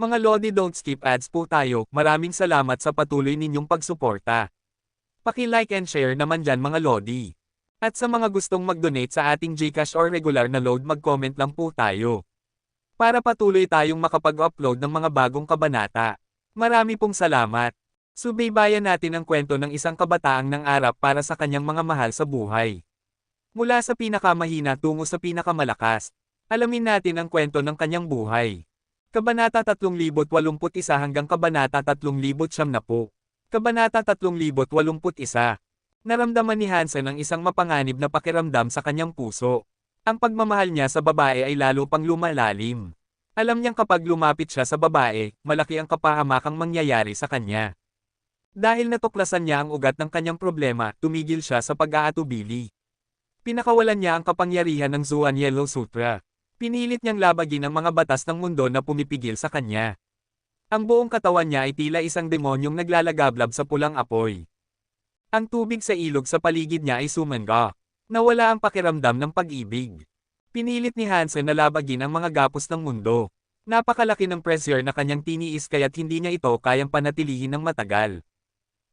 Mga Lodi, don't skip ads po tayo. Maraming salamat sa patuloy ninyong pagsuporta. Paki-like and share naman dyan mga Lodi. At sa mga gustong mag-donate sa ating GCash or regular na load, mag-comment lang po tayo. Para patuloy tayong makapag-upload ng mga bagong kabanata. Marami pong salamat. Subaybayan natin ang kwento ng isang kabataang nangarap para sa kanyang mga mahal sa buhay. Mula sa pinakamahina tungo sa pinakamalakas. Alamin natin ang kwento ng kanyang buhay. Kabanata 3081 hanggang Kabanata 3090. Kabanata 3081. Naramdaman ni Hansen ang isang mapanganib na pakiramdam sa kanyang puso. Ang pagmamahal niya sa babae ay lalo pang lumalalim. Alam niyang kapag lumapit siya sa babae, malaki ang kapahamakang mangyayari sa kanya. Dahil natuklasan niya ang ugat ng kanyang problema, tumigil siya sa pag-aatubili. Pinakawalan niya ang kapangyarihan ng Zuan Yellow Sutra. Pinilit niyang labagin ang mga batas ng mundo na pumipigil sa kanya. Ang buong katawan niya ay tila isang demonyong naglalagablab sa pulang apoy. Ang tubig sa ilog sa paligid niya ay sumangga. Nawala ang pakiramdam ng pag-ibig. Pinilit ni Hansen na labagin ang mga gapos ng mundo. Napakalaki ng pressure na kanyang tiniis kaya't hindi niya ito kayang panatilihin ng matagal.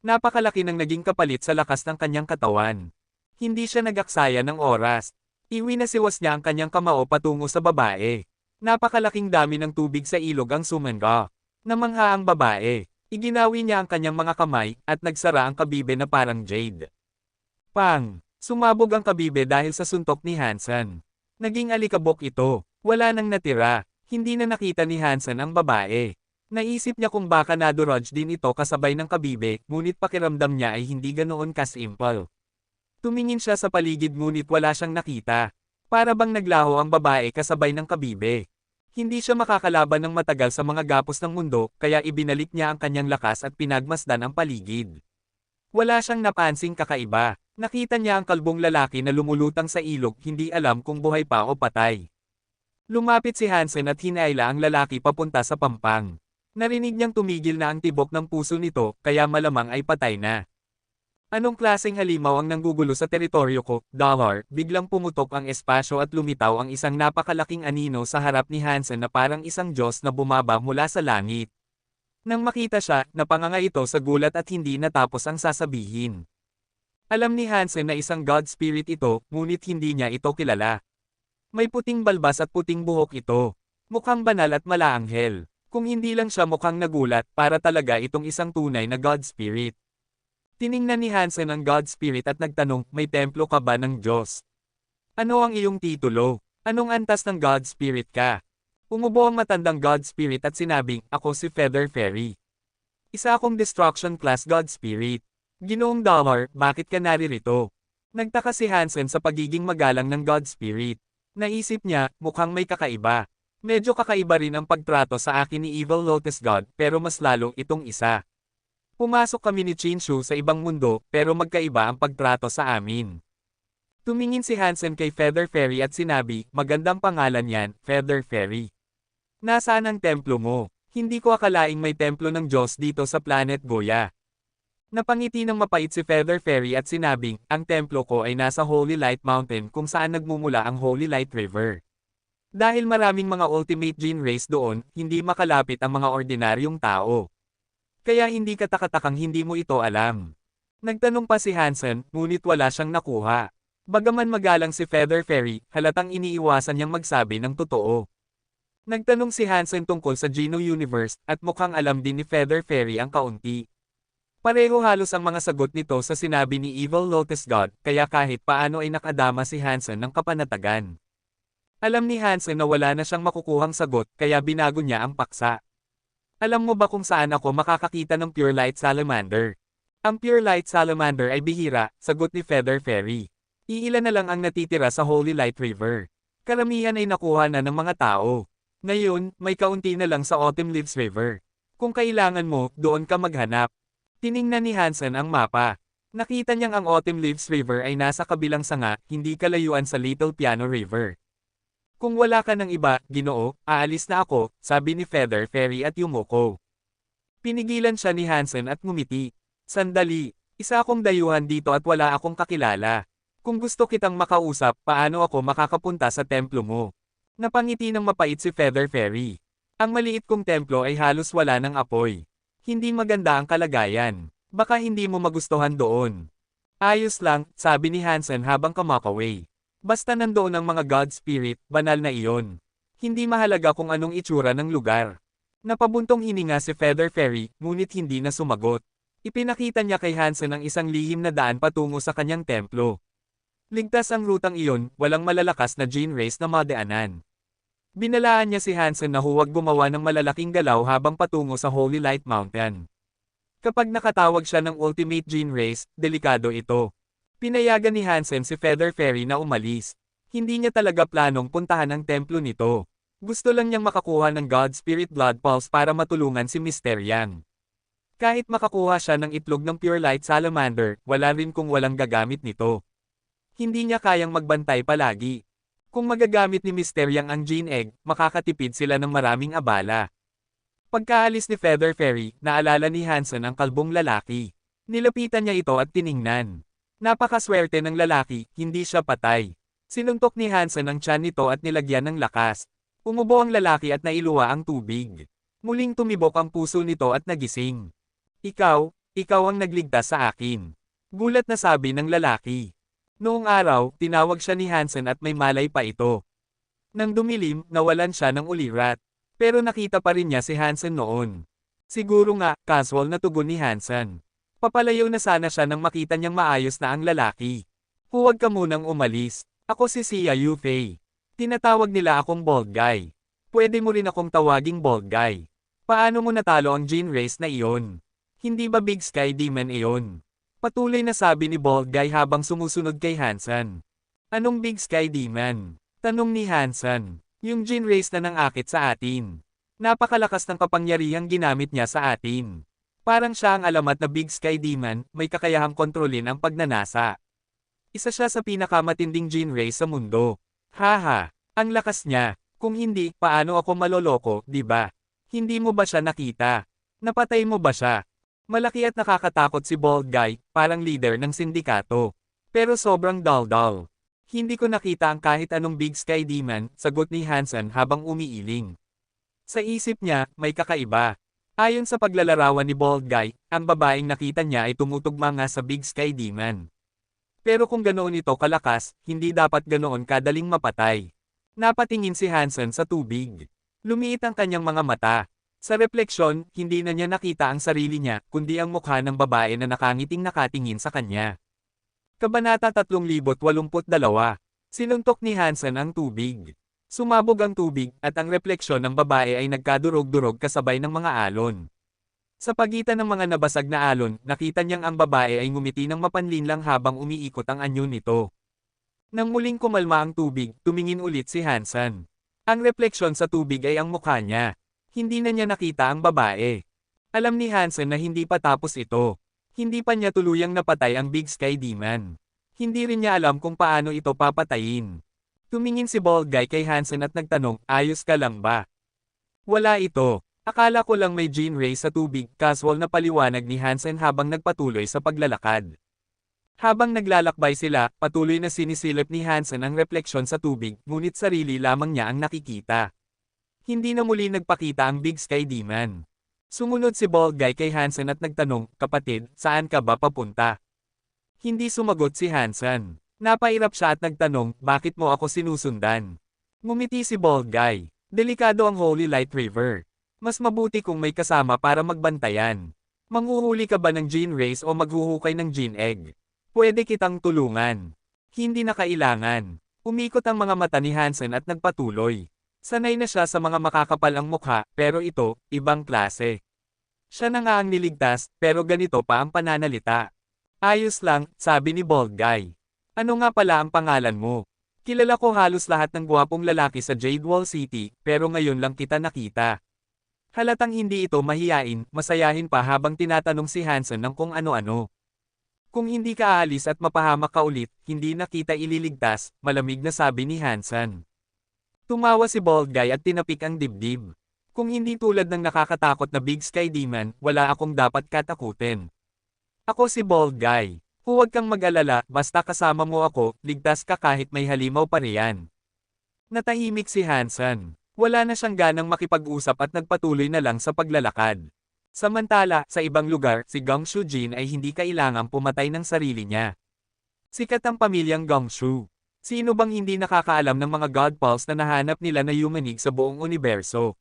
Napakalaki ng naging kapalit sa lakas ng kanyang katawan. Hindi siya nag-aksaya ng oras. Iwinasiwas niya ang kanyang kamao patungo sa babae. Napakalaking dami ng tubig sa ilog ang sumangga. Namangha ang babae. Iginawi niya ang kanyang mga kamay at nagsara ang kabibe na parang jade. Pang! Sumabog ang kabibe dahil sa suntok ni Hansen. Naging alikabok ito. Wala nang natira. Hindi na nakita ni Hansen ang babae. Naisip niya kung baka nadurudge din ito kasabay ng kabibe, ngunit pakiramdam niya ay hindi ganoon kasimple. Tumingin siya sa paligid ngunit wala siyang nakita. Para bang naglaho ang babae kasabay ng kabibe. Hindi siya makakalaban ng matagal sa mga gapos ng mundo, kaya ibinalik niya ang kanyang lakas at pinagmasdan ang paligid. Wala siyang napansing kakaiba. Nakita niya ang kalbong lalaki na lumulutang sa ilog, hindi alam kung buhay pa o patay. Lumapit si Hansen at hinaila ang lalaki papunta sa pampang. Narinig niyang tumigil na ang tibok ng puso nito, kaya malamang ay patay na. Anong klaseng halimaw ang nanggugulo sa teritoryo ko, Dollar? Biglang pumutok ang espasyo at lumitaw ang isang napakalaking anino sa harap ni Hansen na parang isang Diyos na bumaba mula sa langit. Nang makita siya, napanganga ito sa gulat at hindi natapos ang sasabihin. Alam ni Hansen na isang God Spirit ito, ngunit hindi niya ito kilala. May puting balbas at puting buhok ito. Mukhang banal at malaanghel. Kung hindi lang siya mukhang nagulat, para talaga itong isang tunay na God Spirit. Tiningnan ni Hansen ang God Spirit at nagtanong, may templo ka ba ng Diyos? Ano ang iyong titulo? Anong antas ng God Spirit ka? Umubo ang matandang God Spirit at sinabing, ako si Feather Fairy. Isa akong Destruction Class God Spirit. Ginoong Dollar, bakit ka naririto? Nagtaka si Hansen sa pagiging magalang ng God Spirit. Naisip niya, mukhang may kakaiba. Medyo kakaiba rin ang pagtrato sa akin ni Evil Lotus God, pero mas lalo itong isa. Pumasok kami ni Chinshu sa ibang mundo, pero magkaiba ang pagtrato sa amin. Tumingin si Hansen kay Feather Fairy at sinabi, magandang pangalan yan, Feather Fairy. Nasaan ang templo mo? Hindi ko akalaing may templo ng Diyos dito sa Planet Goya. Napangiti ng mapait si Feather Fairy at sinabing, ang templo ko ay nasa Holy Light Mountain kung saan nagmumula ang Holy Light River. Dahil maraming mga ultimate gene race doon, hindi makalapit ang mga ordinaryong tao. Kaya hindi katakatakang hindi mo ito alam. Nagtanong pa si Hansen, ngunit wala siyang nakuha. Bagaman magalang si Feather Fairy, halatang iniiwasan niyang magsabi ng totoo. Nagtanong si Hansen tungkol sa Geno Universe, at mukhang alam din ni Feather Fairy ang kaunti. Pareho halos ang mga sagot nito sa sinabi ni Evil Lotus God, kaya kahit paano ay nakadama si Hansen ng kapanatagan. Alam ni Hansen na wala na siyang makukuhang sagot, kaya binago niya ang paksa. Alam mo ba kung saan ako makakakita ng Pure Light Salamander? Ang Pure Light Salamander ay bihira, sagot ni Feather Fairy. Iilan na lang ang natitira sa Holy Light River. Karamihan ay nakuha na ng mga tao. Ngayon, may kaunti na lang sa Autumn Leaves River. Kung kailangan mo, doon ka maghanap. Tiningnan ni Hansen ang mapa. Nakita niyang ang Autumn Leaves River ay nasa kabilang sanga, hindi kalayuan sa Little Piano River. Kung wala ka ng iba, Ginoo, aalis na ako, sabi ni Feather Fairy at yumuko. Pinigilan siya ni Hansen at ngumiti. Sandali, isa akong dayuhan dito at wala akong kakilala. Kung gusto kitang makausap, paano ako makakapunta sa templo mo? Napangiti ng mapait si Feather Fairy. Ang maliit kong templo ay halos wala ng apoy. Hindi maganda ang kalagayan. Baka hindi mo magustuhan doon. Ayos lang, sabi ni Hansen habang kumakaway. Basta nandoon ang mga God Spirit, banal na iyon. Hindi mahalaga kung anong itsura ng lugar. Napabuntong hininga si Feather Fairy, ngunit hindi na sumagot. Ipinakita niya kay Hansen ang isang lihim na daan patungo sa kanyang templo. Ligtas ang rutang iyon, walang malalakas na gene race na madaanan. Binalaan niya si Hansen na huwag gumawa ng malalaking galaw habang patungo sa Holy Light Mountain. Kapag nakatawag siya ng Ultimate Gene Race, delikado ito. Pinayagan ni Hansen si Feather Fairy na umalis. Hindi niya talaga planong puntahan ang templo nito. Gusto lang niyang makakuha ng God Spirit Blood Pulse para matulungan si Mr. Yang. Kahit makakuha siya ng itlog ng Pure Light Salamander, wala rin kung walang gagamit nito. Hindi niya kayang magbantay palagi. Kung magagamit ni Mr. Yang ang Gene Egg, makakatipid sila ng maraming abala. Pagkaalis ni Feather Fairy, naalala ni Hansen ang kalbong lalaki. Nilapitan niya ito at tiningnan. Napakaswerte ng lalaki, hindi siya patay. Sinuntok ni Hansen ang tiyan nito at nilagyan ng lakas. Umubo ang lalaki at nailuwa ang tubig. Muling tumibok ang puso nito at nagising. Ikaw ang nagligtas sa akin. Gulat na sabi ng lalaki. Noong araw, tinawag siya ni Hansen at may malay pa ito. Nang dumilim, nawalan siya ng ulirat. Pero nakita pa rin niya si Hansen noon. Siguro nga, casual na tugon ni Hansen. Papalayo na sana siya nang makita niyang maayos na ang lalaki. Huwag ka munang umalis. Ako si Xia Yufei. Tinatawag nila akong bald guy. Pwede mo rin akong tawaging bald guy. Paano mo natalo ang gene race na iyon? Hindi ba Big Sky Demon iyon? Patuloy na sabi ni Bald Guy habang sumusunod kay Hansen. Anong Big Sky Demon? Tanong ni Hansen. Yung gene race na nang-akit sa atin. Napakalakas ng kapangyarihang ginamit niya sa atin. Parang siya ang alamat na Big Sky Demon, may kakayahang kontrolin ang pagnanasa. Isa siya sa pinakamatinding gene race sa mundo. Haha, ang lakas niya. Kung hindi, paano ako maloloko, di ba? Hindi mo ba siya nakita? Napatay mo ba siya? Malaki at nakakatakot si Bald Guy, parang leader ng sindikato. Pero sobrang dull-dull. Hindi ko nakita ang kahit anong Big Sky Demon, sagot ni Hansen habang umiiling. Sa isip niya, may kakaiba. Ayon sa paglalarawan ni Bald Guy, ang babaeng nakita niya ay tumutugma nga sa Big Sky Demon. Pero kung ganoon ito kalakas, hindi dapat ganoon kadaling mapatay. Napatingin si Hansen sa tubig. Lumiit ang kanyang mga mata. Sa refleksyon, hindi na niya nakita ang sarili niya, kundi ang mukha ng babae na nakangiting nakatingin sa kanya. Kabanata 3082. Sinuntok ni Hansen ang tubig. Sumabog ang tubig, at ang refleksyon ng babae ay nagkadurog-durog kasabay ng mga alon. Sa pagitan ng mga nabasag na alon, nakita niyang ang babae ay ngumiti ng mapanlinlang habang umiikot ang anyo nito. Nang muling kumalma ang tubig, tumingin ulit si Hansen. Ang refleksyon sa tubig ay ang mukha niya. Hindi na niya nakita ang babae. Alam ni Hansen na hindi pa tapos ito. Hindi pa niya tuluyang napatay ang Big Sky Demon. Hindi rin niya alam kung paano ito papatayin. Tumingin si Bald Guy kay Hansen at nagtanong, ayos ka lang ba? Wala ito. Akala ko lang may gene race sa tubig, casual na paliwanag ni Hansen habang nagpatuloy sa paglalakad. Habang naglalakbay sila, patuloy na sinisilip ni Hansen ang refleksyon sa tubig, ngunit sarili lamang niya ang nakikita. Hindi na muli nagpakita ang Big Sky Demon. Sumunod si Bald Guy kay Hansen at nagtanong, kapatid, saan ka ba papunta? Hindi sumagot si Hansen. Napairap siya at nagtanong, bakit mo ako sinusundan? Ngumiti si Bald Guy. Delikado ang Holy Light River. Mas mabuti kung may kasama para magbantayan. Manghuhuli ka ba ng gene race o maghuhukay ng gene egg? Pwede kitang tulungan. Hindi na kailangan. Umikot ang mga mata ni Hansen at nagpatuloy. Sanay na siya sa mga makakapal ang mukha, pero ito, ibang klase. Siya na nga ang niligtas, pero ganito pa ang pananalita. Ayos lang, sabi ni Bald Guy. Ano nga pala ang pangalan mo? Kilala ko halos lahat ng gwapong lalaki sa Jade Wall City, pero ngayon lang kita nakita. Halatang hindi ito mahiyain, masayahin pa habang tinatanong si Hansen ng kung ano-ano. Kung hindi ka aalis at mapahamak ka ulit, hindi na kita ililigtas, malamig na sabi ni Hansen. Tumawa si Bald Guy at tinapik ang dibdib. Kung hindi tulad ng nakakatakot na Big Sky Demon, wala akong dapat katakutin. Ako si Bald Guy. Huwag kang mag-alala, basta kasama mo ako, ligtas ka kahit may halimaw pa riyan. Natahimik si Hansen. Wala na siyang ganang makipag-usap at nagpatuloy na lang sa paglalakad. Samantala, sa ibang lugar, si Gong Shujin ay hindi kailangang pumatay ng sarili niya. Sikat ang pamilyang Gongshu. Sino bang hindi nakakaalam ng mga God Pulse na nahanap nila na yumanig sa buong universo?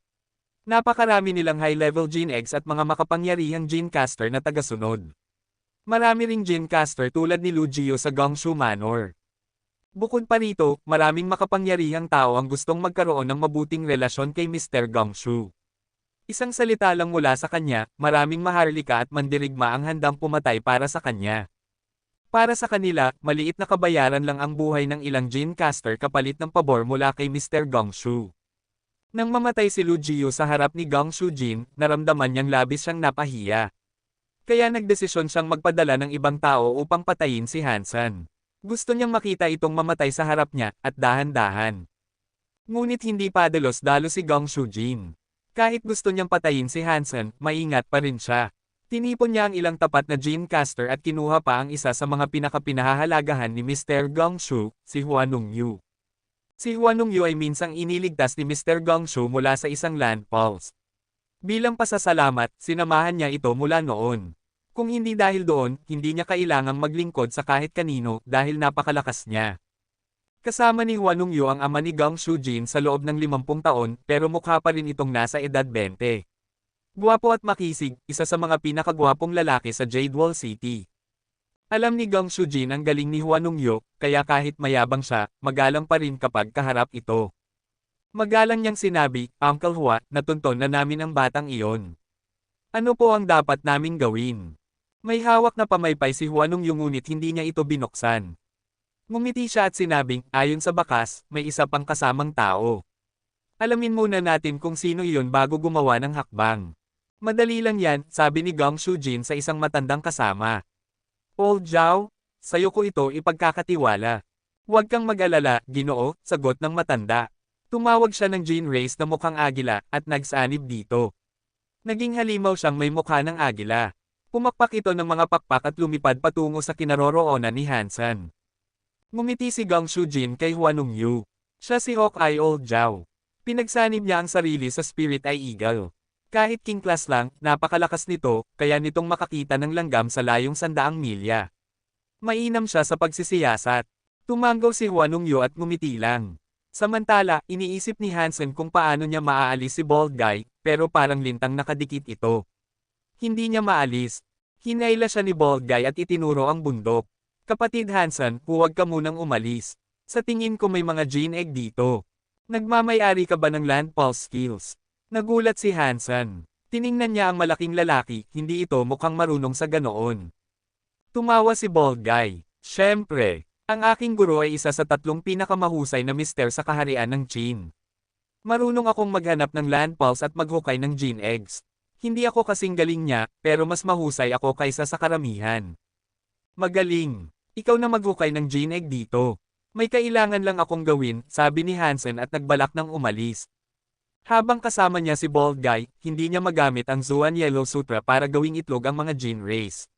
Napakarami nilang high-level Gene Eggs at mga makapangyarihang Gene Caster na tagasunod. Marami ring Gene Caster tulad ni Lu Jio sa Gongshu Manor. Bukod pa rito, maraming makapangyarihang tao ang gustong magkaroon ng mabuting relasyon kay Mr. Gongshu. Isang salita lang mula sa kanya, maraming maharlika at mandirigma ang handang pumatay para sa kanya. Para sa kanila, maliit na kabayaran lang ang buhay ng ilang Gene Caster kapalit ng pabor mula kay Mr. Gongshu. Nang mamatay si Lu Jio sa harap ni Gongshu Jin, naramdaman niyang labis siyang napahiya. Kaya nagdesisyon siyang magpadala ng ibang tao upang patayin si Hansen. Gusto niyang makita itong mamatay sa harap niya, at dahan-dahan. Ngunit hindi padalos-dalos si Gongshu Jin. Kahit gusto niyang patayin si Hansen, maingat pa rin siya. Tinipon niya ang ilang tapat na Gene Caster at kinuha pa ang isa sa mga pinakapinahahalagahan ni Mr. Gongshu, si Huanong Yu. Si Huanong Yu ay minsang iniligtas ni Mr. Gongshu mula sa isang land pulse. Bilang pasasalamat, sinamahan niya ito mula noon. Kung hindi dahil doon, hindi niya kailangang maglingkod sa kahit kanino dahil napakalakas niya. Kasama ni Huanong Yu ang ama ni Gongshu Jin sa loob ng 50 taon pero mukha pa rin itong nasa edad 20. Guwapo at makisig, isa sa mga pinakagwapong lalaki sa Jade Wall City. Alam ni Gongshu Jin ang galing ni Huanong Yu, kaya kahit mayabang siya, magalang pa rin kapag kaharap ito. Magalang niyang sinabi, Uncle Hua, natunton na namin ang batang iyon. Ano po ang dapat naming gawin? May hawak na pamaypay si Huanong Yu ngunit hindi niya ito binuksan. Ngumiti siya at sinabing, ayon sa bakas, may isa pang kasamang tao. Alamin muna natin kung sino iyon bago gumawa ng hakbang. Madali lang yan, sabi ni Gongshu Jin sa isang matandang kasama. Old Zhao, sayo ko ito ipagkakatiwala. Huwag kang mag-alala, Ginoo, sagot ng matanda. Tumawag siya ng Gene Race na mukhang agila, at nagsanib dito. Naging halimaw siyang may mukha ng agila. Pumakpak ito ng mga pakpak at lumipad patungo sa kinaroroonan ni Hansen. Ngumiti si Gongshu Jin kay Huanong Yu. Siya si Hawkeye Old Zhao. Pinagsanib niya ang sarili sa Spirit Eye Eagle. Kahit king class lang, napakalakas nito, kaya nitong makakita ng langgam sa layong 100 milya. Mainam siya sa pagsisiyasat. Tumanggaw si Huanong Yu at ngumiti lang. Samantala, iniisip ni Hansen kung paano niya maaalis si Bald Guy, pero parang lintang nakadikit ito. Hindi niya maalis. Hinayla siya ni Bald Guy at itinuro ang bundok. Kapatid Hansen, huwag ka munang umalis. Sa tingin ko may mga Gene Egg dito. Nagmamay-ari ka ba ng Land Pulse skills? Nagulat si Hansen. Tiningnan niya ang malaking lalaki, hindi ito mukhang marunong sa ganoon. Tumawa si Bald Guy. Siyempre, ang aking guro ay isa sa 3 pinakamahusay na mister sa kaharian ng Qin. Marunong akong maghanap ng Land Pulse at maghukay ng Gene Eggs. Hindi ako kasing galing niya, pero mas mahusay ako kaysa sa karamihan. Magaling. Ikaw na maghukay ng Gene Egg dito. May kailangan lang akong gawin, sabi ni Hansen at nagbalak ng umalis. Habang kasama niya si Bald Guy, hindi niya magamit ang Zuan Yellow Sutra para gawing itlog ang mga Gene Race.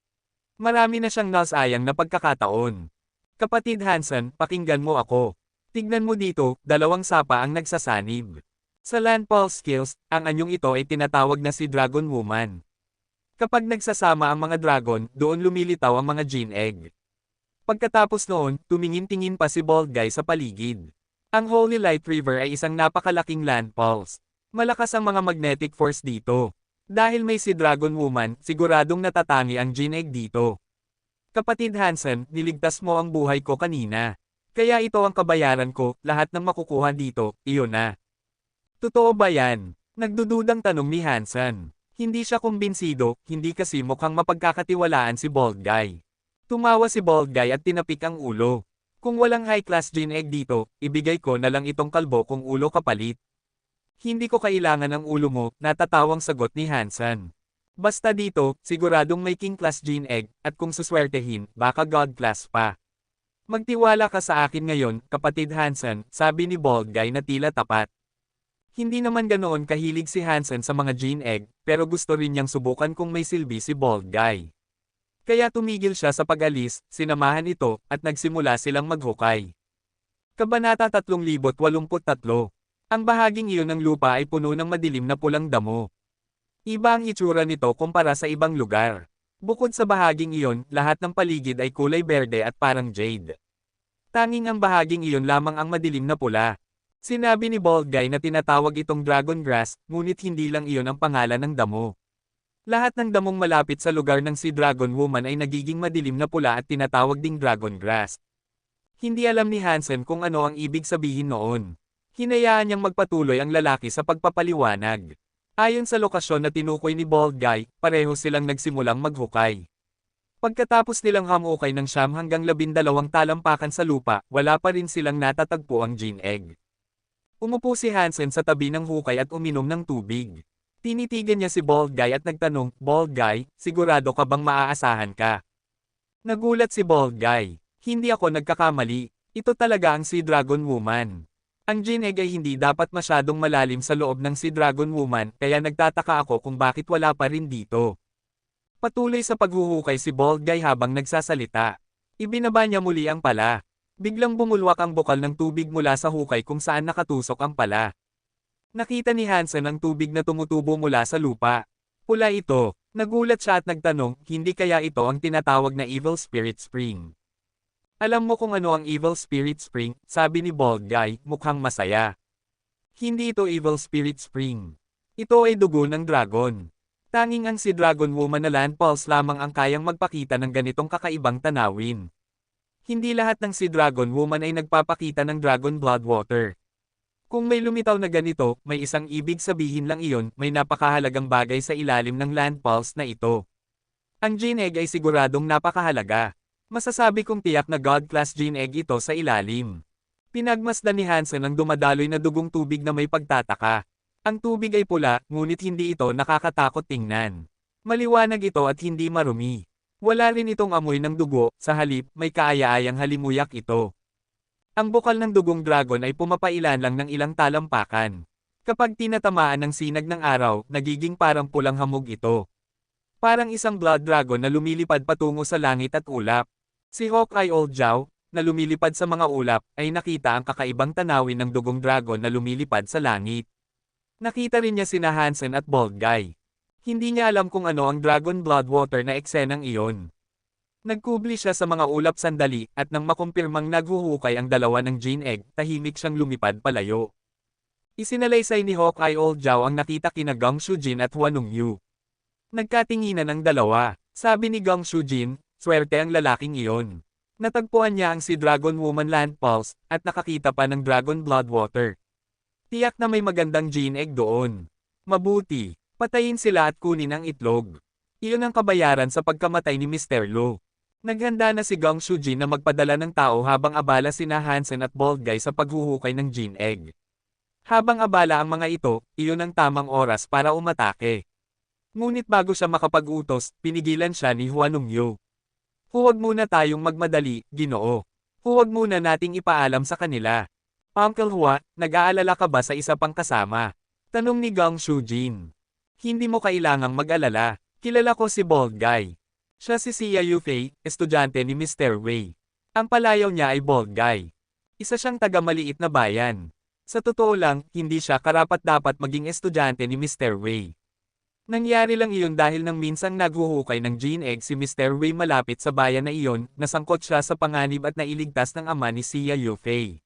Marami na siyang nasayang na pagkakataon. Kapatid Hansen, pakinggan mo ako. Tignan mo dito, 2 sapa ang nagsasanib. Sa Land Pulse skills, ang anyong ito ay tinatawag na si Dragon Woman. Kapag nagsasama ang mga dragon, doon lumilitaw ang mga Gene Egg. Pagkatapos noon, tumingin-tingin pa si Bald Guy sa paligid. Ang Holy Light River ay isang napakalaking Land Pulse. Malakas ang mga magnetic force dito. Dahil may si Dragon Woman, siguradong natatangi ang Gene Egg dito. Kapatid Hansen, niligtas mo ang buhay ko kanina. Kaya ito ang kabayaran ko, lahat ng makukuha dito, iyon na. Totoo ba yan? Nagdududang tanong ni Hansen. Hindi siya kumbinsido, hindi kasi mukhang mapagkakatiwalaan si Bald Guy. Tumawa si Bald Guy at tinapik ang ulo. Kung walang high-class Gene Egg dito, ibigay ko na lang itong kalbo kung ulo kapalit. Hindi ko kailangan ng ulo mo, natatawang sagot ni Hansen. Basta dito, siguradong may King Class Gene Egg, at kung suswertehin, baka God Class pa. Magtiwala ka sa akin ngayon, kapatid Hansen, sabi ni Bald Guy na tila tapat. Hindi naman ganoon kahilig si Hansen sa mga Gene Egg, pero gusto rin niyang subukan kung may silbi si Bald Guy. Kaya tumigil siya sa pag-alis, sinamahan ito, at nagsimula silang maghukay. Kabanata 3083. Ang bahaging iyon ng lupa ay puno ng madilim na pulang damo. Iba ang itsura nito kumpara sa ibang lugar. Bukod sa bahaging iyon, lahat ng paligid ay kulay berde at parang jade. Tanging ang bahaging iyon lamang ang madilim na pula. Sinabi ni Bald Guy na tinatawag itong dragon grass, ngunit hindi lang iyon ang pangalan ng damo. Lahat ng damong malapit sa lugar ng si Dragon Woman ay nagiging madilim na pula at tinatawag ding dragon grass. Hindi alam ni Hansen kung ano ang ibig sabihin noon. Hinayaan niyang magpatuloy ang lalaki sa pagpapaliwanag. Ayon sa lokasyon na tinukoy ni Bald Guy, pareho silang nagsimulang maghukay. Pagkatapos nilang hamukay ng 9 hanggang 12 talampakan sa lupa, wala pa rin silang natatagpo ang gene egg. Umupo si Hansen sa tabi ng hukay at uminom ng tubig. Tinitigan niya si Bald Guy at nagtanong, "Bald Guy, sigurado ka bang maaasahan ka?" Nagulat si Bald Guy. "Hindi ako nagkakamali. Ito talaga ang si Dragon Woman." Ang gene egg ay hindi dapat masyadong malalim sa loob ng si Dragon Woman, kaya nagtataka ako kung bakit wala pa rin dito. Patuloy sa paghuhukay si Bald Guy habang nagsasalita. Ibinaba niya muli ang pala. Biglang bumulwak ang bukal ng tubig mula sa hukay kung saan nakatusok ang pala. Nakita ni Hansen ang tubig na tumutubo mula sa lupa. Pula ito. Nagulat siya at nagtanong, hindi kaya ito ang tinatawag na Evil Spirit Spring? "Alam mo kung ano ang Evil Spirit Spring?" sabi ni Bald Guy, mukhang masaya. "Hindi ito Evil Spirit Spring. Ito ay dugo ng dragon. Tanging ang si Dragon Woman na land pulse lamang ang kayang magpakita ng ganitong kakaibang tanawin. Hindi lahat ng si Dragon Woman ay nagpapakita ng dragon blood water. Kung may lumitaw na ganito, may isang ibig sabihin lang iyon, may napakahalagang bagay sa ilalim ng land pulse na ito. Ang gene egg ay siguradong napakahalaga. Masasabi kong tiyak na God-class gene egg ito sa ilalim." Pinagmasdan ni Hansen ang dumadaloy na dugong tubig na may pagtataka. Ang tubig ay pula, ngunit hindi ito nakakatakot tingnan. Maliwanag ito at hindi marumi. Wala rin itong amoy ng dugo, sa halip, may kaaya-ayang halimuyak ito. Ang bukal ng dugong dragon ay pumapailan lang ng ilang talampakan. Kapag tinatamaan ng sinag ng araw, nagiging parang pulang hamog ito. Parang isang blood dragon na lumilipad patungo sa langit at ulap. Si Hawkeye Old Jow, na lumilipad sa mga ulap, ay nakita ang kakaibang tanawin ng dugong dragon na lumilipad sa langit. Nakita rin niya sina Hansen at Bald Guy. Hindi niya alam kung ano ang dragon blood water na eksenang iyon. Nagkubli siya sa mga ulap sandali, at nang makumpirmang naghuhukay ang dalawa ng gene egg, tahimik siyang lumipad palayo. Isinalaysay ni Hawkeye Old Jow ang nakita kina Gong Shujin at Hua Nongyu. Nagkatinginan ang dalawa. Sabi ni Gong Shujin, swerte ang lalaking iyon. Natagpuan niya ang si Dragon Woman land pulse, at nakakita pa ng dragon blood water. Tiyak na may magandang gene egg doon. Mabuti, patayin sila at kunin ang itlog. Iyon ang kabayaran sa pagkamatay ni Mr. Lo. Naghanda na si Gong Shujin na magpadala ng tao habang abala sina Hansen at Bald Guy sa paghuhukay ng gene egg. Habang abala ang mga ito, iyon ang tamang oras para umatake. Ngunit bago siya makapag-utos, pinigilan siya ni Hua Nongyu. "Huwag muna tayong magmadali, Ginoo. Huwag muna nating ipaalam sa kanila." "Uncle Hua, nag-aalala ka ba sa isa pang kasama?" tanong ni Gong Shujin. "Hindi mo kailangang mag-alala. Kilala ko si Bald Guy. Siya si Xia Yufei, estudyante ni Mr. Wei. Ang palayaw niya ay Bald Guy. Isa siyang taga-maliit na bayan. Sa totoo lang, hindi siya karapat-dapat maging estudyante ni Mr. Wei. Nangyari lang iyon dahil nang minsang naghuhukay ng gene egg si Mr. Wei malapit sa bayan na iyon, nasangkot siya sa panganib at nailigtas ng ama ni Xia Yufei.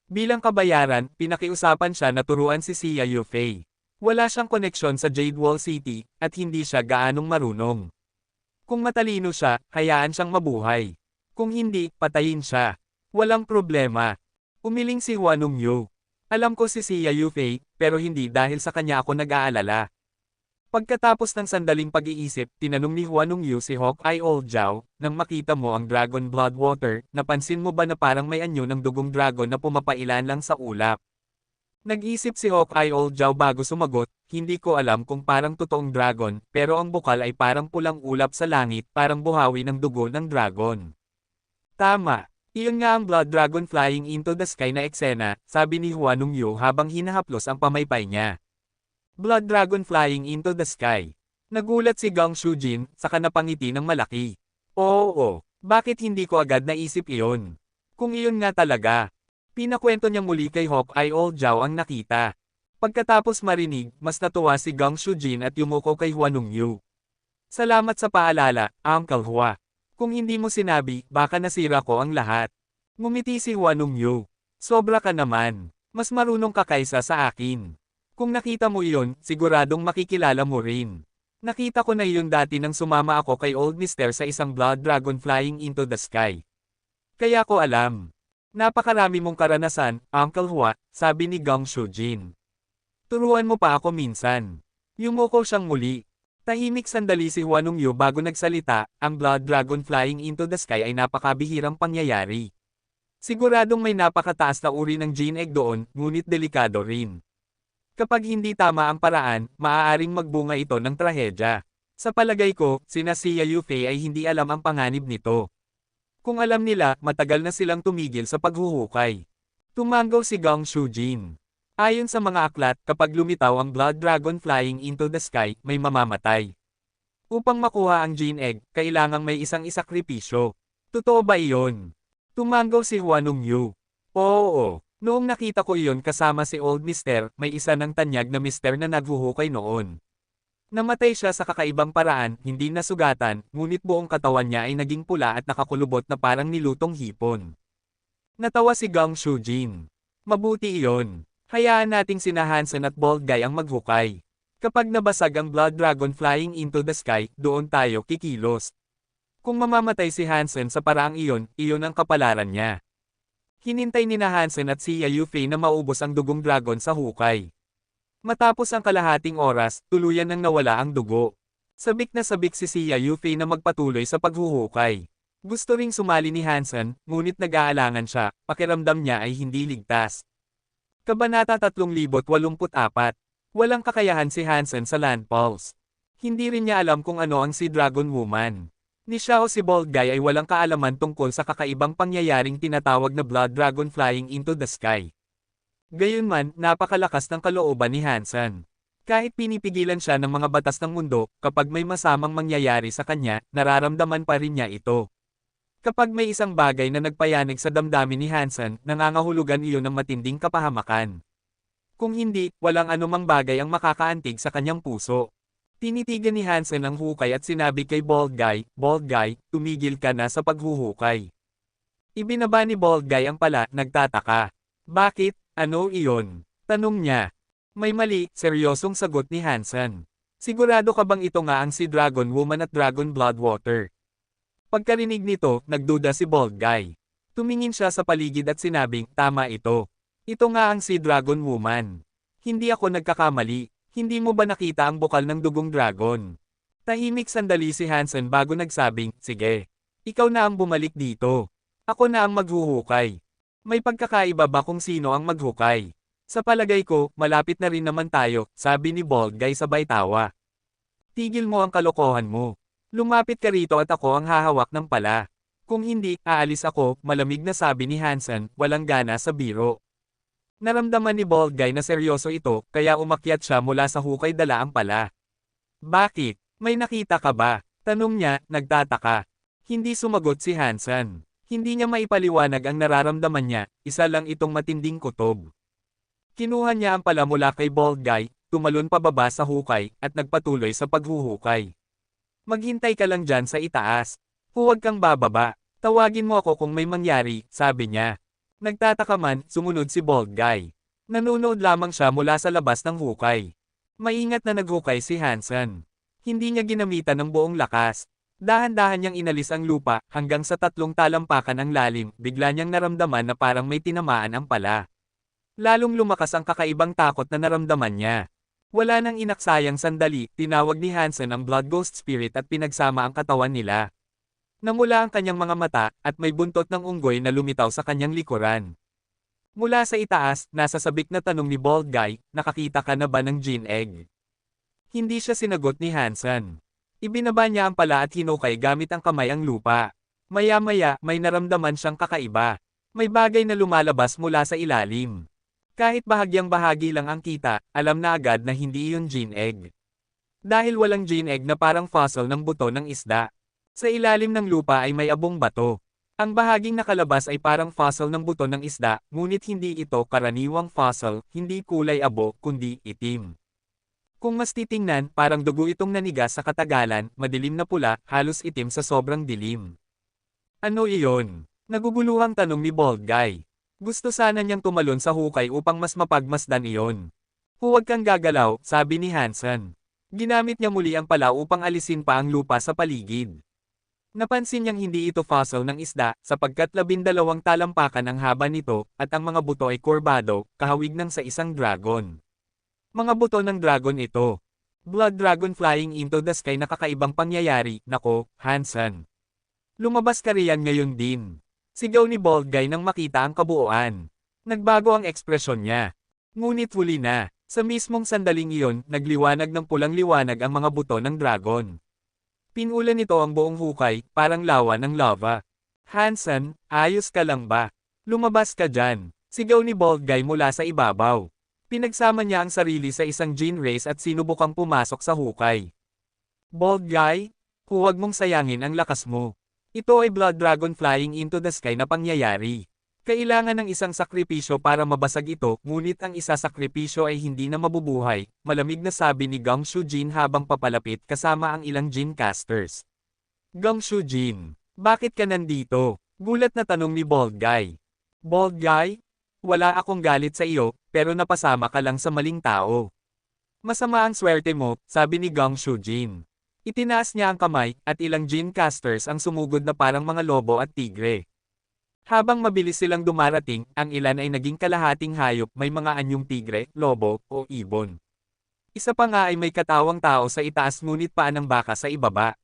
Bilang kabayaran, pinakiusapan siya na turuan si Xia Yufei. Wala siyang koneksyon sa Jade Wall City, at hindi siya gaanong marunong. Kung matalino siya, hayaan siyang mabuhay. Kung hindi, patayin siya. Walang problema. Umiling si Hua Nongyu. Alam ko si Xia Yufei, pero hindi dahil sa kanya ako nag-aalala. Pagkatapos ng sandaling pag-iisip, tinanong ni Hua Nongyu si Hawkeye Old Jow, "Nang makita mo ang dragon blood water, napansin mo ba na parang may anyo ng dugong dragon na pumapailan lang sa ulap?" Nag-isip si Hawkeye Old Jow bago sumagot, "Hindi ko alam kung parang totoong dragon, pero ang bukal ay parang pulang ulap sa langit, parang buhawi ng dugo ng dragon." "Tama. Iyon nga ang blood dragon flying into the sky na eksena," sabi ni Hua Nongyu habang hinahaplos ang pamaypay niya. Blood dragon flying into the sky. Nagulat si Gong Shujin, saka napangiti ng malaki. Oo, bakit hindi ko agad naisip iyon? Kung iyon nga talaga. Pinakwento niya muli kay Hawkeye Old Zhao ang nakita. Pagkatapos marinig, mas natuwa si Gang Shujin at yumuko kay Huanong Yu. Salamat sa paalala, Uncle Hua. Kung hindi mo sinabi, baka nasira ko ang lahat. Ngumiti si Huanong Yu. Sobra ka naman. Mas marunong ka kaysa sa akin. Kung nakita mo iyon, siguradong makikilala mo rin. Nakita ko na iyon dati nang sumama ako kay Old Mister sa isang Blood Dragon flying into the sky. Kaya ko alam. Napakarami mong karanasan, Uncle Hua, sabi ni Gang Shujin. Turuan mo pa ako minsan. Yumuko siyang muli. Tahimik sandali si Huanong Yu bago nagsalita, ang Blood Dragon flying into the sky ay napakabihirang pangyayari. Siguradong may napakataas na uri ng gene egg doon, ngunit delikado rin. Kapag hindi tama ang paraan, maaaring magbunga ito ng trahedya. Sa palagay ko, sina Xia Yufei ay hindi alam ang panganib nito. Kung alam nila, matagal na silang tumigil sa paghuhukay. Tumanggaw si Gang Shujin. Ayon sa mga aklat, kapag lumitaw ang Blood Dragon flying into the sky, may mamamatay. Upang makuha ang gene egg, kailangang may isang isakripisyo. Totoo ba iyon? Tumanggaw si Huanong Yu. Oo. Noong nakita ko iyon kasama si Old Mister, may isa ng tanyag na mister na naghuhukay noon. Namatay siya sa kakaibang paraan, hindi nasugatan, ngunit buong katawan niya ay naging pula at nakakulubot na parang nilutong hipon. Natawa si Gang Shujin. Mabuti iyon. Hayaan nating sina Hansen at Bald Guy ang maghukay. Kapag nabasag ang Blood Dragon flying into the sky, doon tayo kikilos. Kung mamamatay si Hansen sa paraang iyon, iyon ang kapalaran niya. Hinintay ni na Hansen at Xia Yufei na maubos ang dugong dragon sa hukay. Matapos ang kalahating oras, tuluyan nang nawala ang dugo. Sabik na sabik si Xia Yufei na magpatuloy sa paghuhukay. Gusto ring sumali ni Hansen, ngunit nag-aalangan siya, pakiramdam niya ay hindi ligtas. Kabanata 3084. Walang kakayahan si Hansen sa Land Pulse. Hindi rin niya alam kung ano ang si Dragon Woman. Ni siya o si Bald Guy ay walang kaalaman tungkol sa kakaibang pangyayaring tinatawag na Blood Dragon flying into the sky. Gayunman, napakalakas ng kalooban ni Hansen. Kahit pinipigilan siya ng mga batas ng mundo, kapag may masamang mangyayari sa kanya, nararamdaman pa rin niya ito. Kapag may isang bagay na nagpayanig sa damdamin ni Hansen, nangangahulugan iyon ng matinding kapahamakan. Kung hindi, walang anumang bagay ang makakaantig sa kanyang puso. Tinitigan ni Hansen ang hukay at sinabi kay Bald Guy, tumigil ka na sa paghuhukay. Ibinaba ni Bald Guy ang pala, nagtataka. Bakit? Ano iyon? Tanong niya. May mali, seryosong sagot ni Hansen. Sigurado ka bang ito nga ang si Dragon Woman at Dragon Bloodwater? Pagkarinig nito, nagduda si Bald Guy. Tumingin siya sa paligid at sinabing, tama ito. Ito nga ang si Dragon Woman. Hindi ako nagkakamali. Hindi mo ba nakita ang bukal ng dugong dragon? Tahimik sandali si Hansen bago nagsabing, sige. Ikaw na ang bumalik dito. Ako na ang maghuhukay. May pagkakaiba ba kung sino ang maghukay? Sa palagay ko, malapit na rin naman tayo, sabi ni Bald Guy sabay tawa. Tigil mo ang kalokohan mo. Lumapit ka rito at ako ang hahawak ng pala. Kung hindi, aalis ako, malamig na sabi ni Hansen, walang gana sa biro. Naramdaman ni Bald Guy na seryoso ito, kaya umakyat siya mula sa hukay dala ang pala. Bakit? May nakita ka ba? Tanong niya, nagtataka. Hindi sumagot si Hansen. Hindi niya maipaliwanag ang nararamdaman niya, isa lang itong matinding kutob. Kinuha niya ang pala mula kay Bald Guy, tumalon pababa sa hukay, at nagpatuloy sa paghuhukay. Maghintay ka lang dyan sa itaas. Huwag kang bababa. Tawagin mo ako kung may mangyari, sabi niya. Nagtataka man, sumunod si Bald Guy. Nanonood lamang siya mula sa labas ng hukay. Maingat na naghukay si Hansen. Hindi niya ginamitan ng buong lakas. Dahan-dahan niyang inalis ang lupa, hanggang sa 3 talampakan ang lalim, bigla niyang naramdaman na parang may tinamaan ang pala. Lalong lumakas ang kakaibang takot na naramdaman niya. Wala nang inaksayang sandali, tinawag ni Hansen ang Blood Ghost Spirit at pinagsama ang katawan nila. Namula ang kanyang mga mata, at may buntot ng unggoy na lumitaw sa kanyang likuran. Mula sa itaas, nasa sabik na tanong ni Bald Guy, nakakita ka na ba ng gene egg? Hindi siya sinagot ni Hansen. Ibinaba niya ang pala at hinukay gamit ang kamay ang lupa. Maya-maya, may naramdaman siyang kakaiba. May bagay na lumalabas mula sa ilalim. Kahit bahagyang bahagi lang ang kita, alam na agad na hindi iyon gene egg. Dahil walang gene egg na parang fossil ng buto ng isda. Sa ilalim ng lupa ay may abong bato. Ang bahaging nakalabas ay parang fossil ng buto ng isda, ngunit hindi ito karaniwang fossil, hindi kulay abo, kundi itim. Kung mas titingnan, parang dugo itong naniga sa katagalan, madilim na pula, halos itim sa sobrang dilim. Ano iyon? Naguguluhang tanong ni Bald Guy. Gusto sana niyang tumalon sa hukay upang mas mapagmasdan iyon. Huwag kang gagalaw, sabi ni Hansen. Ginamit niya muli ang pala upang alisin pa ang lupa sa paligid. Napansin niyang hindi ito fossil ng isda, sapagkat 12 talampakan ang haba nito, at ang mga buto ay kurbado, kahawig ng sa isang dragon. Mga buto ng dragon ito. Blood dragon flying into the sky na kakaibang pangyayari, nako, Hansen. Lumabas ka riyan ngayon din. Sigaw ni Bald Guy nang makita ang kabuuan. Nagbago ang ekspresyon niya. Ngunit huli na, sa mismong sandaling iyon, nagliwanag ng pulang liwanag ang mga buto ng dragon. Pinulan nito ang buong hukay, parang lawa ng lava. Hansen, ayos ka lang ba? Lumabas ka dyan. Sigaw ni Bald Guy mula sa ibabaw. Pinagsama niya ang sarili sa isang gene race at sinubukang pumasok sa hukay. Bald Guy, huwag mong sayangin ang lakas mo. Ito ay Blood Dragon flying into the sky na pangyayari. Kailangan ng isang sakripisyo para mabasag ito, ngunit ang isa sakripisyo ay hindi na mabubuhay, malamig na sabi ni Gong Shujin habang papalapit kasama ang ilang gene casters. Gong Shujin, bakit ka nandito? Gulat na tanong ni Bald Guy. Bald Guy? Wala akong galit sa iyo, pero napasama ka lang sa maling tao. Masama ang swerte mo, sabi ni Gong Shujin. Itinaas niya ang kamay, at ilang gene casters ang sumugod na parang mga lobo at tigre. Habang mabilis silang dumarating, ang ilan ay naging kalahating hayop, may mga anyong tigre, lobo, o ibon. Isa pa nga ay may katawang tao sa itaas ngunit paa ng baka sa ibaba.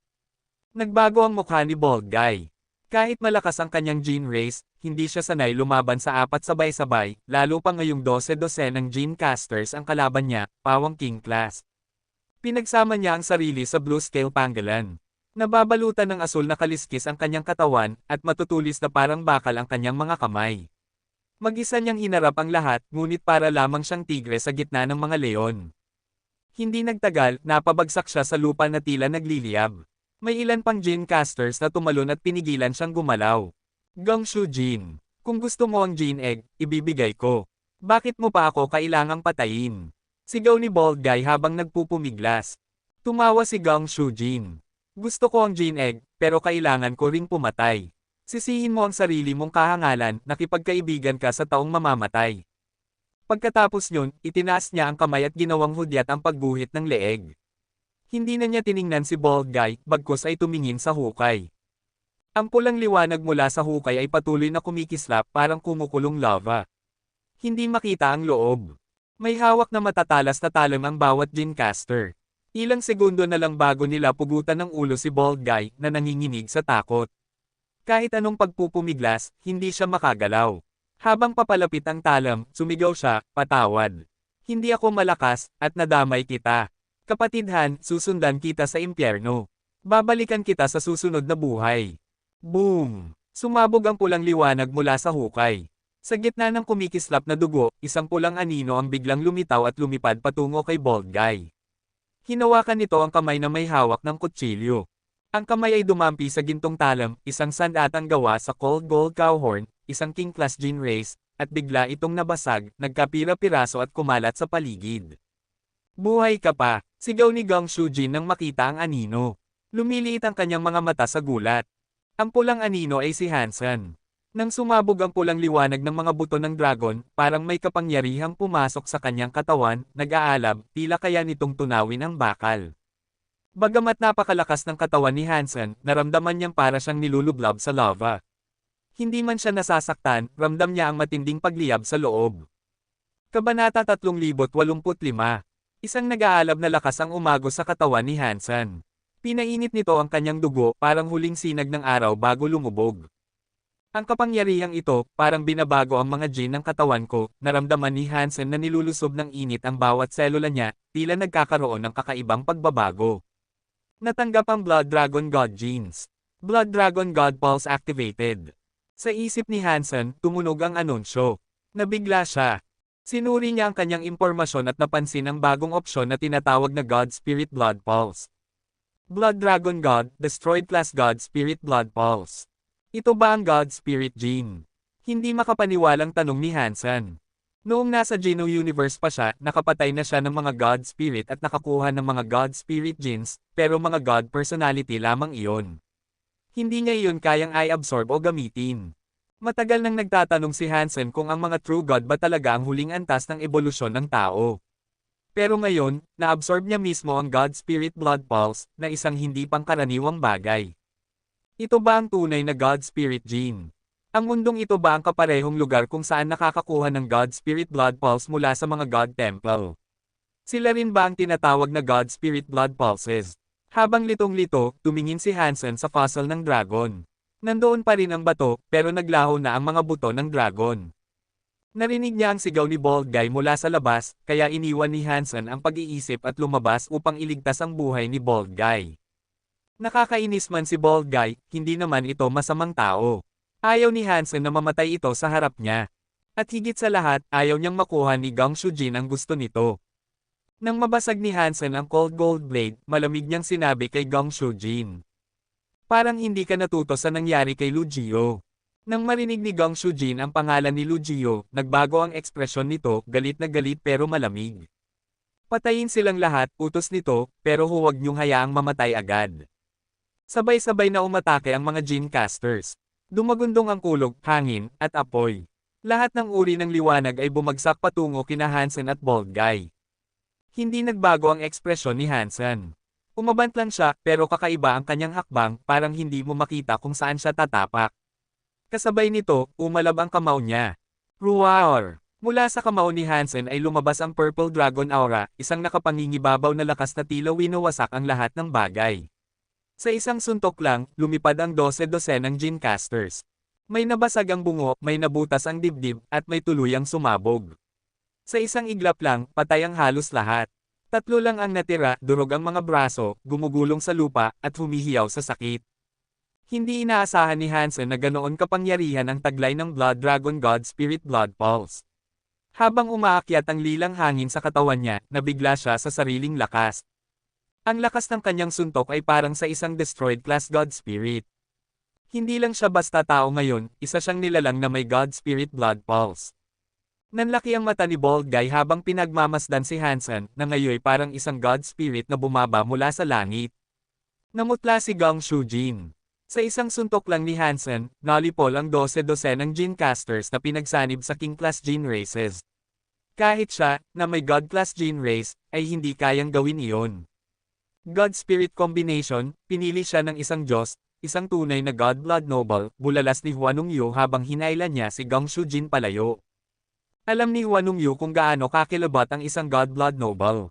Nagbago ang mukha ni Bald Guy. Kahit malakas ang kanyang gene race, hindi siya sanay lumaban sa apat sabay-sabay, lalo pa ngayong 12 ng gene casters ang kalaban niya, pawang king class. Pinagsama niya ang sarili sa blue scale pangolin. Nababalutan ng asul na kaliskis ang kanyang katawan, at matutulis na parang bakal ang kanyang mga kamay. Mag-isa niyang hinarap ang lahat, ngunit para lamang siyang tigre sa gitna ng mga leon. Hindi nagtagal, napabagsak siya sa lupa na tila nagliliyab. May ilan pang gene casters na tumalon at pinigilan siyang gumalaw. Gong Shujin, kung gusto mo ang gene egg, ibibigay ko. Bakit mo pa ako kailangang patayin? Sigaw ni Bald Guy habang nagpupumiglas. Tumawa si Gong Shujin. Gusto ko ang gene egg, pero kailangan ko ring pumatay. Sisihin mo ang sarili mong kahangalan, nakipagkaibigan ka sa taong mamamatay. Pagkatapos yun, itinaas niya ang kamay at ginawang hudyat ang pagguhit ng leeg. Hindi na niya tiningnan si Bald Guy, bagkus ay tumingin sa hukay. Ang pulang liwanag mula sa hukay ay patuloy na kumikislap parang kumukulong lava. Hindi makita ang loob. May hawak na matatalas na talam ang bawat gene caster. Ilang segundo na lang bago nila pugutan ng ulo si Bald Guy na nanginginig sa takot. Kahit anong pagpupumiglas, hindi siya makagalaw. Habang papalapit ang talam, sumigaw siya, patawad. Hindi ako malakas, at nadamay kita. Kapatid Han, susundan kita sa impyerno. Babalikan kita sa susunod na buhay. Boom! Sumabog ang pulang liwanag mula sa hukay. Sa gitna ng kumikislap na dugo, isang pulang anino ang biglang lumitaw at lumipad patungo kay Bald Guy. Hinawakan nito ang kamay na may hawak ng kutsilyo. Ang kamay ay dumampi sa gintong talam, isang sandatang gawa sa cold gold cow horn, isang king class gene race, at bigla itong nabasag, nagkapira-piraso at kumalat sa paligid. Buhay ka pa, sigaw ni Gong Shujin nang makita ang anino. Lumiliit ang kanyang mga mata sa gulat. Ang pulang anino ay si Hansen. Nang sumabog ang pulang liwanag ng mga buto ng dragon, parang may kapangyarihang pumasok sa kanyang katawan, nag-aalab, tila kaya nitong tunawin ang bakal. Bagamat napakalakas ng katawan ni Hansen, naramdaman niyang para siyang nilulublob sa lava. Hindi man siya nasasaktan, ramdam niya ang matinding pagliyab sa loob. Kabanata 3085. Isang nag-aalab na lakas ang umagos sa katawan ni Hansen. Pinainit nito ang kanyang dugo, parang huling sinag ng araw bago lumubog. Ang kapangyarihang ito, parang binabago ang mga gene ng katawan ko, naramdaman ni Hansen na nilulusob ng init ang bawat selula niya, tila nagkakaroon ng kakaibang pagbabago. Natanggap ang Blood Dragon God genes. Blood Dragon God Pulse activated. Sa isip ni Hansen, tumunog ang anunsyo. Nabigla siya. Sinuri niya ang kanyang impormasyon at napansin ang bagong opsyon na tinatawag na God Spirit Blood Pulse. Blood Dragon God, Destroyed Class God Spirit Blood Pulse. Ito ba ang God Spirit Gene? Hindi makapaniwalang tanong ni Hansen. Noong nasa Geno Universe pa siya, nakapatay na siya ng mga God Spirit at nakakuha ng mga God Spirit Genes, pero mga God Personality lamang iyon. Hindi niya iyon kayang i-absorb o gamitin. Matagal nang nagtatanong si Hansen kung ang mga True God ba talaga ang huling antas ng ebolusyon ng tao. Pero ngayon, na-absorb niya mismo ang God Spirit Blood Pulse, na isang hindi pangkaraniwang bagay. Ito ba ang tunay na God Spirit Gene? Ang mundong ito ba ang kaparehong lugar kung saan nakakakuha ng God Spirit Blood Pulse mula sa mga God Temple? Sila rin ba ang tinatawag na God Spirit Blood Pulses? Habang litong-lito, tumingin si Hansen sa fossil ng dragon. Nandoon pa rin ang bato, pero naglaho na ang mga buto ng dragon. Narinig niya ang sigaw ni Bald Guy mula sa labas, kaya iniwan ni Hansen ang pag-iisip at lumabas upang iligtas ang buhay ni Bald Guy. Nakakainis man si Bald Guy, hindi naman ito masamang tao. Ayaw ni Hansen na mamatay ito sa harap niya. At higit sa lahat, ayaw niyang makuha ni Gang Shujin ang gusto nito. Nang mabasag ni Hansen ang Cold Gold Blade, malamig niyang sinabi kay Gang Shujin. Parang hindi ka natuto sa nangyari kay Lu Jio. Nang marinig ni Gang Shujin ang pangalan ni Lu Jio, nagbago ang ekspresyon nito, galit na galit pero malamig. Patayin silang lahat, utos nito, pero huwag niyong hayaang mamatay agad. Sabay-sabay na umatake ang mga Gene Casters. Dumagundong ang kulog, hangin, at apoy. Lahat ng uri ng liwanag ay bumagsak patungo kina Hansen at Bald Guy. Hindi nagbago ang ekspresyon ni Hansen. Umabant lang siya, pero kakaiba ang kanyang hakbang, parang hindi mo makita kung saan siya tatapak. Kasabay nito, umalab ang kamao niya. Roar! Mula sa kamao ni Hansen ay lumabas ang Purple Dragon Aura, isang nakapangingibabaw na lakas na tila winawasak ang lahat ng bagay. Sa isang suntok lang, lumipad ang 12 ng Gene Casters. May nabasag ang bungo, may nabutas ang dibdib, at may tuluyang sumabog. Sa isang iglap lang, patay ang halos lahat. Tatlo lang ang natira, durog ang mga braso, gumugulong sa lupa, at humihiyaw sa sakit. Hindi inaasahan ni Hansen na ganoon kapangyarihan ang taglay ng Blood Dragon God Spirit Blood Pulse. Habang umaakyat ang lilang hangin sa katawan niya, nabigla siya sa sariling lakas. Ang lakas ng kanyang suntok ay parang sa isang destroyed class God Spirit. Hindi lang siya basta tao ngayon, isa siyang nilalang na may God Spirit Blood Pulse. Nanlaki ang mata ni Bald Guy habang pinagmamasdan si Hansen, na ngayoy parang isang God Spirit na bumaba mula sa langit. Namutla si Gang Shujin. Sa isang suntok lang ni Hansen, nalipol ang 12 ng Gene Casters na pinagsanib sa King Class Gene Races. Kahit siya, na may God Class Gene Race, ay hindi kayang gawin iyon. God-Spirit Combination, pinili siya ng isang Diyos, isang tunay na God-Blood Noble, bulalas ni Huanungyo habang hinailan niya si Gang Shujin palayo. Alam ni Huanungyo kung gaano kakilabot ang isang God-Blood Noble.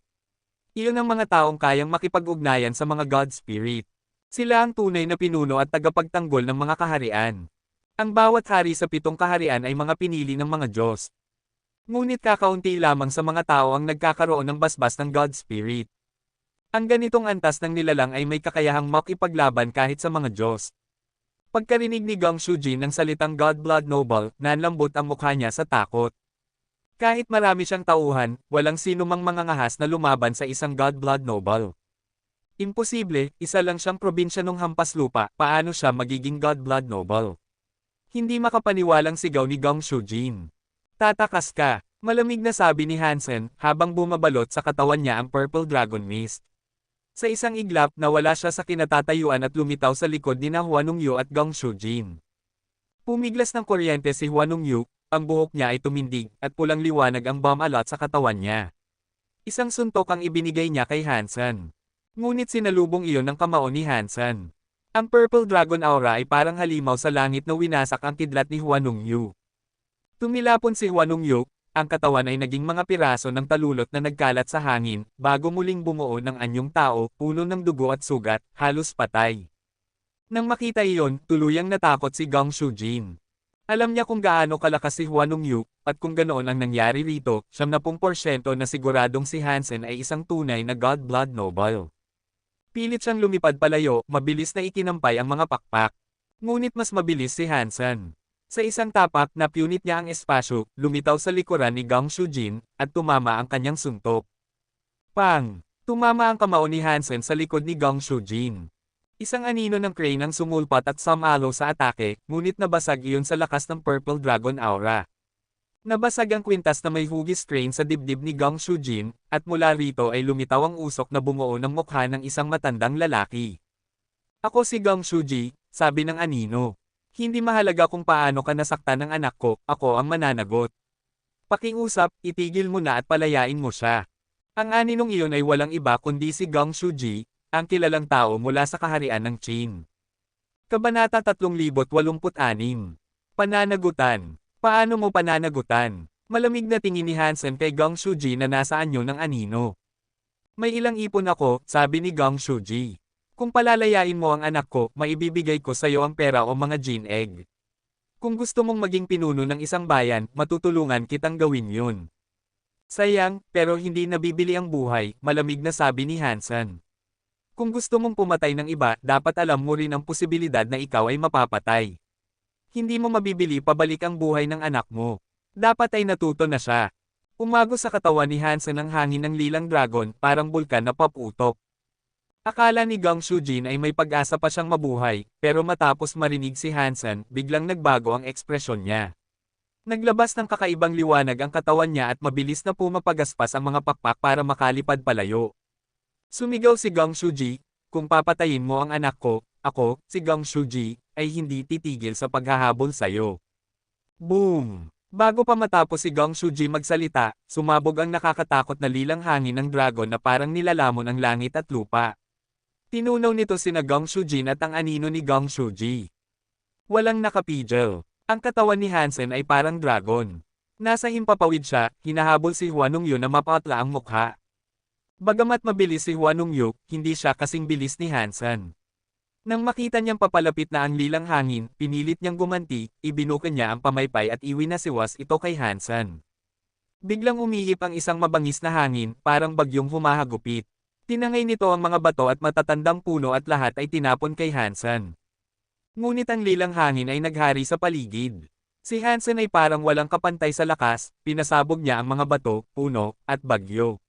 Iyon ang mga taong kayang makipag-ugnayan sa mga God-Spirit. Sila ang tunay na pinuno at tagapagtanggol ng mga kaharian. Ang bawat hari sa 7 kaharian ay mga pinili ng mga Diyos. Ngunit kakaunti lamang sa mga tao ang nagkakaroon ng basbas ng God Spirit. Ang ganitong antas ng nilalang ay may kakayahang makipaglaban kahit sa mga Diyos. Pagkarinig ni Gang Shujin ng salitang God Blood Noble, nanlambot ang mukha niya sa takot. Kahit marami siyang tauhan, walang sino mang mangangahas na lumaban sa isang God Blood Noble. Imposible, isa lang siyang probinsya ng hampas lupa, paano siya magiging God Blood Noble? Hindi makapaniwalang sigaw ni Gang Shujin. Tatakas ka, malamig na sabi ni Hansen, habang bumabalot sa katawan niya ang Purple Dragon Mist. Sa isang iglap, nawala siya sa kinatatayuan at lumitaw sa likod ni Huanungyo at Gang Shujin. Pumiglas ng kuryente si Huanungyo, ang buhok niya ay tumindig, at pulang liwanag ang bomb alot sa katawan niya. Isang suntok ang ibinigay niya kay Hansen. Ngunit sinalubong iyon ng kamao ni Hansen. Ang Purple Dragon Aura ay parang halimaw sa langit na winasak ang kidlat ni Huanungyo. Tumilapon si Huanungyo, ang katawan ay naging mga piraso ng talulot na nagkalat sa hangin, bago muling bumuo ng anyong tao, puno ng dugo at sugat, halos patay. Nang makita iyon, tuluyang natakot si Gang Shujin. Alam niya kung gaano kalakas si Huanungyo, at kung ganoon ang nangyari rito, 70% na siguradong si Hansen ay isang tunay na God Blood Noble. Pilit siyang lumipad palayo, mabilis na ikinampay ang mga pakpak. Ngunit mas mabilis si Hansen. Sa isang tapak, napunit niya ang espasyo, lumitaw sa likuran ni Gang Shujin, at tumama ang kanyang suntok. Pang! Tumama ang kamao ni Hansen sa likod ni Gang Shujin. Isang anino ng crane ang sumulpat at sumalo sa atake, ngunit nabasag iyon sa lakas ng Purple Dragon Aura. Nabasag ang kwintas na may hugis crane sa dibdib ni Gong Shujin, at mula rito ay lumitaw ang usok na bumuo ng mukha ng isang matandang lalaki. Ako si Gong Shuji, sabi ng anino. Hindi mahalaga kung paano ka nasaktan ng anak ko, ako ang mananagot. Pakiusap, itigil mo na at palayain mo siya. Ang aninong iyon ay walang iba kundi si Gong Shuji, ang kilalang tao mula sa kaharian ng Qin. Kabanata 3086. Pananagutan. Paano mo pananagutan? Malamig na tingin ni Hansen kay Gong Shuji na nasa anyo ng anino. May ilang ipon ako, sabi ni Gong Shuji. Kung palalayain mo ang anak ko, maibibigay ko sa iyo ang pera o mga gin egg. Kung gusto mong maging pinuno ng isang bayan, matutulungan kitang gawin yun. Sayang, pero hindi nabibili ang buhay, malamig na sabi ni Hansen. Kung gusto mong pumatay ng iba, dapat alam mo rin ang posibilidad na ikaw ay mapapatay. Hindi mo mabibili pabalik ang buhay ng anak mo. Dapat ay natuto na siya. Umago sa katawan ni Hansen ang hangin ng lilang dragon, parang bulkan na paputok. Akala ni Gong Shujin ay may pag-asa pa siyang mabuhay, pero matapos marinig si Hansen, biglang nagbago ang ekspresyon niya. Naglabas ng kakaibang liwanag ang katawan niya at mabilis na pumapagaspas ang mga pakpak para makalipad palayo. Sumigaw si Gong Shuji, kung papatayin mo ang anak ko, ako, si Gong Shuji, ay hindi titigil sa paghahabol sa'yo. Boom! Bago pa matapos si Gong Shuji magsalita, sumabog ang nakakatakot na lilang hangin ng dragon na parang nilalamon ang langit at lupa. Tinunaw nito sina Gong Shujin at ang anino ni Gong Shuji. Walang nakapigil. Ang katawan ni Hansen ay parang dragon. Nasa himpapawid siya, hinahabol si Huanongyu na mapatla ang mukha. Bagamat mabilis si Huanongyu, hindi siya kasing bilis ni Hansen. Nang makita niyang papalapit na ang lilang hangin, pinilit niyang gumanti, ibinuka niya ang pamaypay at iwinasiwas ito kay Hansen. Biglang umihip ang isang mabangis na hangin, parang bagyong humahagupit. Tinangay nito ang mga bato at matatandang puno at lahat ay tinapon kay Hansen. Ngunit ang lilang hangin ay naghari sa paligid. Si Hansen ay parang walang kapantay sa lakas, pinasabog niya ang mga bato, puno, at bagyo.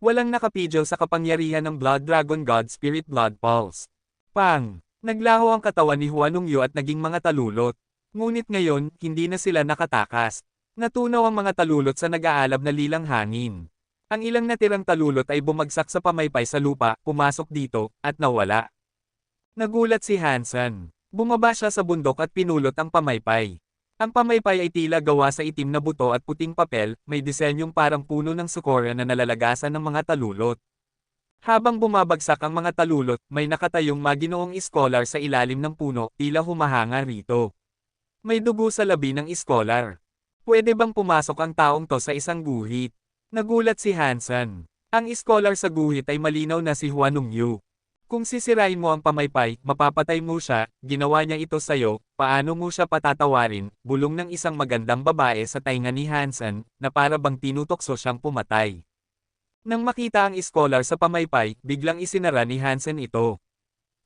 Walang nakapigil sa kapangyarihan ng Blood Dragon God Spirit Blood Pulse. Pang! Naglaho ang katawan ni Huanongyu at naging mga talulot. Ngunit ngayon, hindi na sila nakatakas. Natunaw ang mga talulot sa nag-aalab na lilang hangin. Ang ilang natirang talulot ay bumagsak sa pamaypay sa lupa, pumasok dito, at nawala. Nagulat si Hansen. Bumaba siya sa bundok at pinulot ang pamaypay. Ang pamaypay ay tila gawa sa itim na buto at puting papel, may disenyong parang puno ng sukora na nalalagasan ng mga talulot. Habang bumabagsak ang mga talulot, may nakatayong maginoong iskolar sa ilalim ng puno, tila humahanga rito. May dugo sa labi ng iskolar. Pwede bang pumasok ang taong to sa isang guhit? Nagulat si Hansen. Ang iskolar sa guhit ay malinaw na si Huanongyu. Kung sisirain mo ang pamaypay, mapapatay mo siya, ginawa niya ito sa'yo, paano mo siya patatawarin, bulong ng isang magandang babae sa tainga ni Hansen, na para bang tinutokso siyang pumatay. Nang makita ang iskolar sa pamaypay, biglang isinara ni Hansen ito.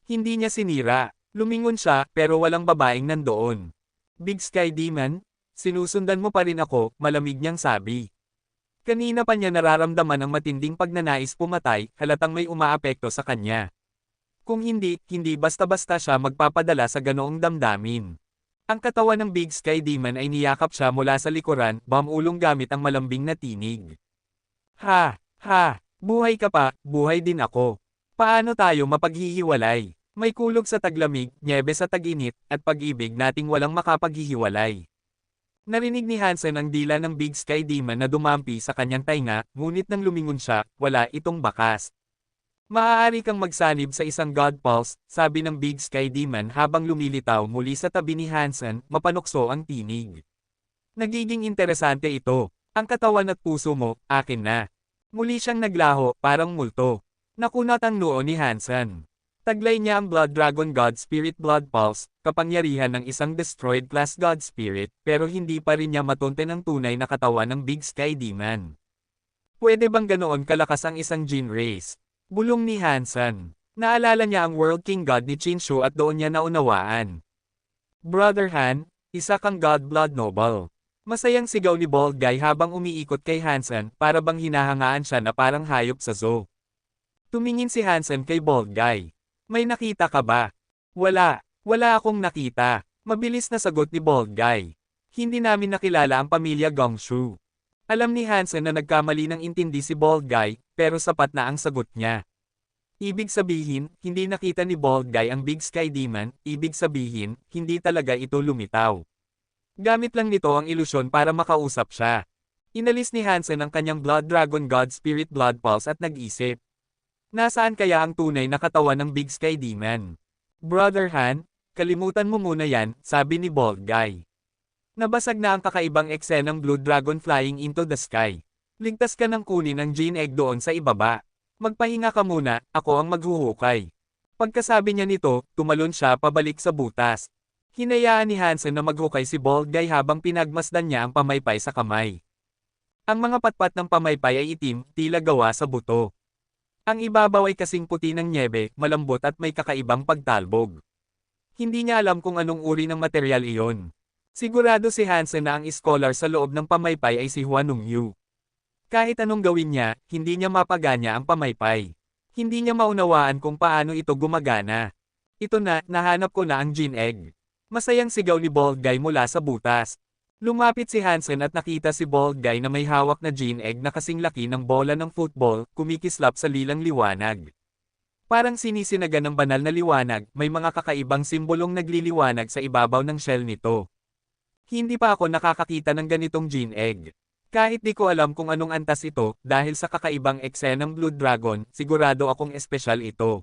Hindi niya sinira. Lumingon siya, pero walang babaeng nandoon. Big Sky Demon? Sinusundan mo pa rin ako, malamig niyang sabi. Kanina pa niya nararamdaman ang matinding pagnanais pumatay, halatang may umaapekto sa kanya. Kung hindi basta-basta siya magpapadala sa ganoong damdamin. Ang katawan ng Big Sky Demon ay niyakap siya mula sa likuran, bamulong gamit ang malambing na tinig. Ha! Ha! Buhay ka pa, buhay din ako. Paano tayo mapaghihiwalay? May kulog sa taglamig, nyebe sa tag-init, at pag-ibig nating walang makapaghihiwalay. Narinig ni Hansen ang dila ng Big Sky Demon na dumampi sa kanyang tainga, ngunit nang lumingon siya, wala itong bakas. Maaari kang magsanib sa isang God Pulse, sabi ng Big Sky Demon habang lumilitaw muli sa tabi ni Hansen, mapanukso ang tinig. Nagiging interesante ito. Ang katawan at puso mo, akin na. Muli siyang naglaho, parang multo. Nakunat ang noo ni Hansen. Taglay niya ang Blood Dragon God Spirit Blood Pulse, kapangyarihan ng isang destroyed class God Spirit, pero hindi pa rin niya matunte ng tunay na katawan ng Big Sky Demon. Pwede bang ganoon kalakas ang isang Jin race? Bulong ni Hansen. Naalala niya ang World King God ni Qinshu at doon niya naunawaan. Brother Han, isa kang God Blood Noble. Masayang sigaw ni Bald Guy habang umiikot kay Hansen, para bang hinahangaan siya na parang hayop sa zoo. Tumingin si Hansen kay Bald Guy. May nakita ka ba? Wala. Wala akong nakita. Mabilis na sagot ni Bald Guy. Hindi namin nakilala ang pamilya Gongshu. Alam ni Hansen na nagkamali ng intindi si Bald Guy, pero sapat na ang sagot niya. Ibig sabihin, hindi nakita ni Bald Guy ang Big Sky Demon, ibig sabihin, hindi talaga ito lumitaw. Gamit lang nito ang ilusyon para makausap siya. Inalis ni Hansen ang kanyang Blood Dragon God Spirit Blood Pulse at nag-isip. Nasaan kaya ang tunay na katawan ng Big Sky Demon? Brother Han, kalimutan mo muna yan, sabi ni Bald Guy. Nabasag na ang kakaibang eksenang Blue Dragon flying into the sky. Ligtas ka ng kunin ang Gene Egg doon sa ibaba. Magpahinga ka muna, ako ang maghuhukay. Pagkasabi niya nito, tumalon siya pabalik sa butas. Hinayaan ni Hansen na maghukay si Bald Guy habang pinagmasdan niya ang pamaypay sa kamay. Ang mga patpat ng pamaypay ay itim, tila gawa sa buto. Ang ibabaw ay kasing puti ng nyebe, malambot at may kakaibang pagtalbog. Hindi niya alam kung anong uri ng material iyon. Sigurado si Hansen na ang scholar sa loob ng pamaypay ay si Huanung Yu. Kahit anong gawin niya, hindi niya mapagana ang pamaypay. Hindi niya maunawaan kung paano ito gumagana. Ito na, nahanap ko na ang Gene Egg. Masayang sigaw ni Bald Guy mula sa butas. Lumapit si Hansen at nakita si Bald Guy na may hawak na Gene Egg na kasing laki ng bola ng football, kumikislap sa lilang liwanag. Parang sinisinaga ng banal na liwanag, may mga kakaibang simbolong nagliliwanag sa ibabaw ng shell nito. Hindi pa ako nakakakita ng ganitong Gene Egg. Kahit di ko alam kung anong antas ito, dahil sa kakaibang eksenang Blood Dragon, sigurado akong espesyal ito.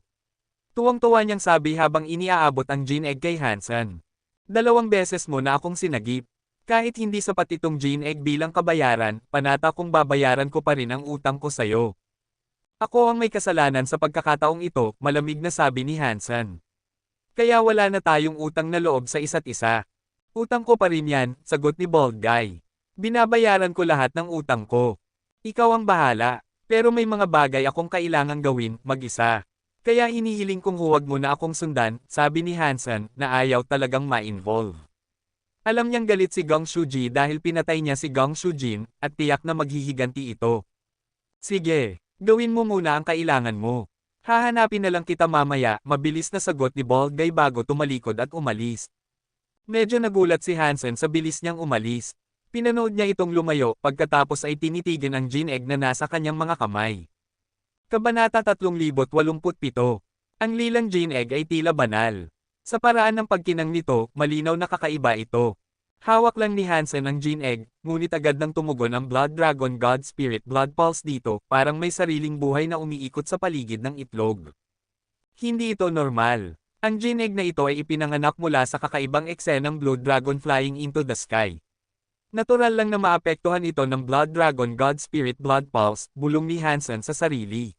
Tuwang-tuwa niyang sabi habang iniaabot ang Gene Egg kay Hansen. 2 beses mo na akong sinagip. Kahit hindi sapat itong Gene Egg bilang kabayaran, panata kong babayaran ko pa rin ang utang ko sayo. Ako ang may kasalanan sa pagkakataong ito, malamig na sabi ni Hansen. Kaya wala na tayong utang na loob sa isa't isa. Utang ko pa rin yan, sagot ni Bald Guy. Binabayaran ko lahat ng utang ko. Ikaw ang bahala, pero may mga bagay akong kailangang gawin, mag-isa. Kaya hinihiling kong huwag mo na akong sundan, sabi ni Hansen, na ayaw talagang ma-involve. Alam niyang galit si Gong Shuji dahil pinatay niya si Gong Shujin, at tiyak na maghihiganti ito. Sige, gawin mo muna ang kailangan mo. Hahanapin na lang kita mamaya, mabilis na sagot ni Bald Guy bago tumalikod at umalis. Medyo nagulat si Hansen sa bilis niyang umalis. Pinanood niya itong lumayo, pagkatapos ay tinitigin ang Gene Egg na nasa kanyang mga kamay. Kabanata 3087. Ang lilang Gene Egg ay tila banal. Sa paraan ng pagkinang nito, malinaw na kakaiba ito. Hawak lang ni Hansen ang Gene Egg, ngunit agad nang tumugon ang Blood Dragon God Spirit Blood Pulse dito, parang may sariling buhay na umiikot sa paligid ng itlog. Hindi ito normal. Ang Gene Egg na ito ay ipinanganak mula sa kakaibang eksenang Blood Dragon flying into the sky. Natural lang na maapektuhan ito ng Blood Dragon God Spirit Blood Pulse, bulong ni Hansen sa sarili.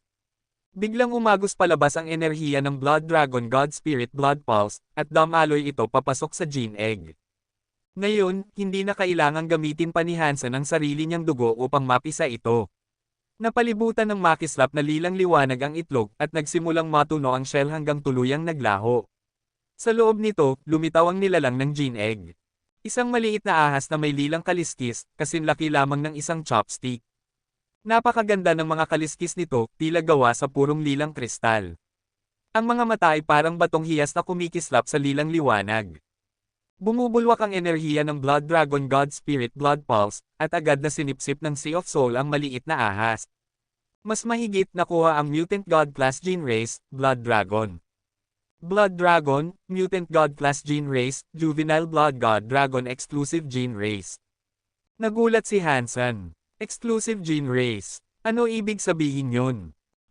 Biglang umagos palabas ang enerhiya ng Blood Dragon God Spirit Blood Pulse, at dumaloy ito papasok sa Gene Egg. Ngayon, hindi na kailangang gamitin pa ni Hansen ang sarili niyang dugo upang mapisa ito. Napalibutan ng makislap na lilang liwanag ang itlog at nagsimulang matuno ang shell hanggang tuluyang naglaho. Sa loob nito, lumitaw ang nilalang ng Gene Egg. Isang maliit na ahas na may lilang kaliskis, kasinlaki lamang ng isang chopstick. Napakaganda ng mga kaliskis nito, tila gawa sa purong lilang kristal. Ang mga mata ay parang batong hiyas na kumikislap sa lilang liwanag. Bumubulwak ang enerhiya ng Blood Dragon God Spirit Blood Pulse, at agad na sinipsip ng Sea of Soul ang maliit na ahas. Mas mahigit nakuha ang Mutant God Class Gene Race, Blood Dragon. Blood Dragon, Mutant God Class Gene Race, Juvenile Blood God Dragon Exclusive Gene Race. Nagulat si Hansen. Exclusive Gene Race. Ano ibig sabihin yun?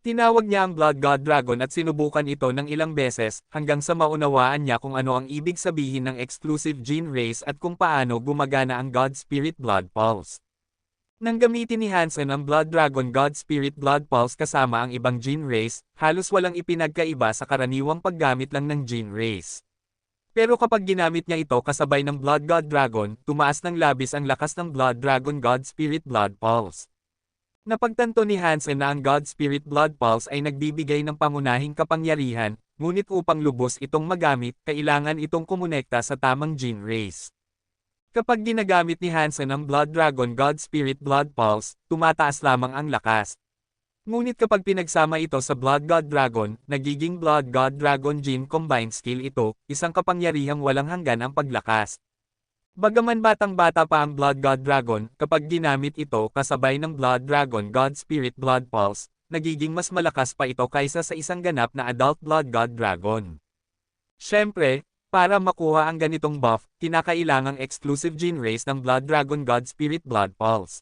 Tinawag niya ang Blood God Dragon at sinubukan ito ng ilang beses, hanggang sa maunawaan niya kung ano ang ibig sabihin ng Exclusive Gene Race at kung paano gumagana ang God Spirit Blood Pulse. Nang gamitin ni Hansen ang Blood Dragon God Spirit Blood Pulse kasama ang ibang Gene Race, halos walang ipinagkaiba sa karaniwang paggamit lang ng Gene Race. Pero kapag ginamit niya ito kasabay ng Blood God Dragon, tumaas ng labis ang lakas ng Blood Dragon God Spirit Blood Pulse. Napagtanto ni Hansen na ang God Spirit Blood Pulse ay nagbibigay ng pangunahing kapangyarihan, ngunit upang lubos itong magamit, kailangan itong kumonekta sa tamang Gene Race. Kapag ginagamit ni Hansen ang Blood Dragon God Spirit Blood Pulse, tumataas lamang ang lakas. Ngunit kapag pinagsama ito sa Blood God Dragon, nagiging Blood God Dragon Gene Combined Skill ito, isang kapangyarihang walang hanggan ang paglakas. Bagaman batang-bata pa ang Blood God Dragon, kapag ginamit ito kasabay ng Blood Dragon God Spirit Blood Pulse, nagiging mas malakas pa ito kaysa sa isang ganap na Adult Blood God Dragon. Siyempre, para makuha ang ganitong buff, kinakailangang exclusive gene race ng Blood Dragon God Spirit Blood Pulse.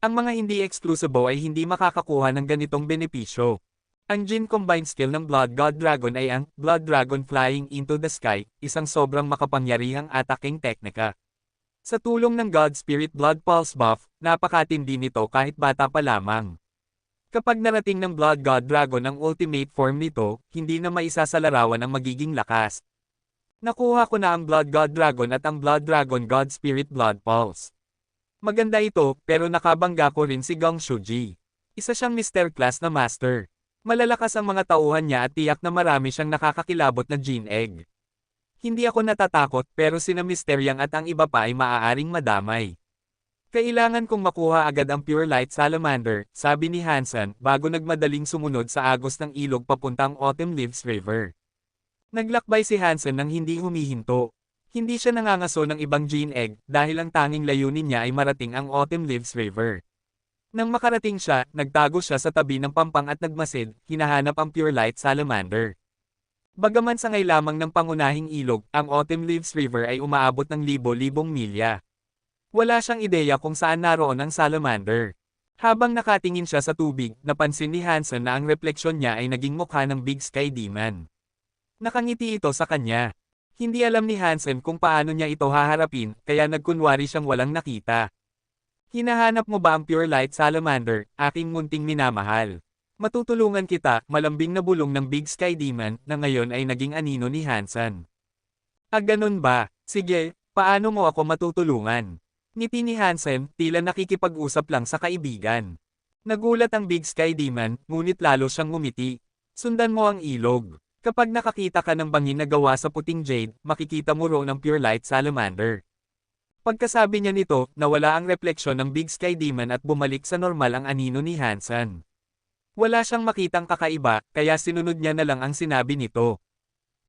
Ang mga hindi eksklusibo ay hindi makakakuha ng ganitong benepisyo. Ang gene combined skill ng Blood God Dragon ay ang Blood Dragon Flying into the Sky, isang sobrang makapangyarihang attacking teknika. Sa tulong ng God Spirit Blood Pulse buff, napakatindi nito kahit bata pa lamang. Kapag narating ng Blood God Dragon ang ultimate form nito, hindi na maisasalarawan ang magiging lakas. Nakuha ko na ang Blood God Dragon at ang Blood Dragon God Spirit Blood Pulse. Maganda ito, pero nakabangga ko rin si Gong Shuji. Isa siyang Mr. Class na master. Malalakas ang mga tauhan niya at tiyak na marami siyang nakakakilabot na gene egg. Hindi ako natatakot pero sina Mr. Yang at ang iba pa ay maaaring madamay. Kailangan kong makuha agad ang Pure Light Salamander, sabi ni Hansen, bago nagmadaling sumunod sa agos ng ilog papuntang Autumn Leaves River. Naglakbay si Hansen nang hindi humihinto. Hindi siya nangangaso ng ibang gene egg dahil ang tanging layunin niya ay marating ang Autumn Leaves River. Nang makarating siya, nagtago siya sa tabi ng pampang at nagmasid, hinahanap ang Pure Light Salamander. Bagaman sangay lamang ng pangunahing ilog, ang Autumn Leaves River ay umaabot ng libo-libong milya. Wala siyang ideya kung saan naroon ang salamander. Habang nakatingin siya sa tubig, napansin ni Hansen na ang refleksyon niya ay naging mukha ng Big Sky Demon. Nakangiti ito sa kanya. Hindi alam ni Hansen kung paano niya ito haharapin, kaya nagkunwari siyang walang nakita. Hinahanap mo ba ang Pure Light Salamander, aking munting minamahal? Matutulungan kita, malambing na bulong ng Big Sky Demon, na ngayon ay naging anino ni Hansen. Ganun ba? Sige, paano mo ako matutulungan? Ngiti ni Hansen, tila nakikipag-usap lang sa kaibigan. Nagulat ang Big Sky Demon, ngunit lalo siyang ngumiti. Sundan mo ang ilog. Kapag nakakita ka ng bangin na gawa sa puting jade, makikita mo roon ang Pure Light Salamander. Pagkasabi niya nito, nawala ang refleksyon ng Big Sky Demon at bumalik sa normal ang anino ni Hansen. Wala siyang makitang kakaiba, kaya sinunod niya na lang ang sinabi nito.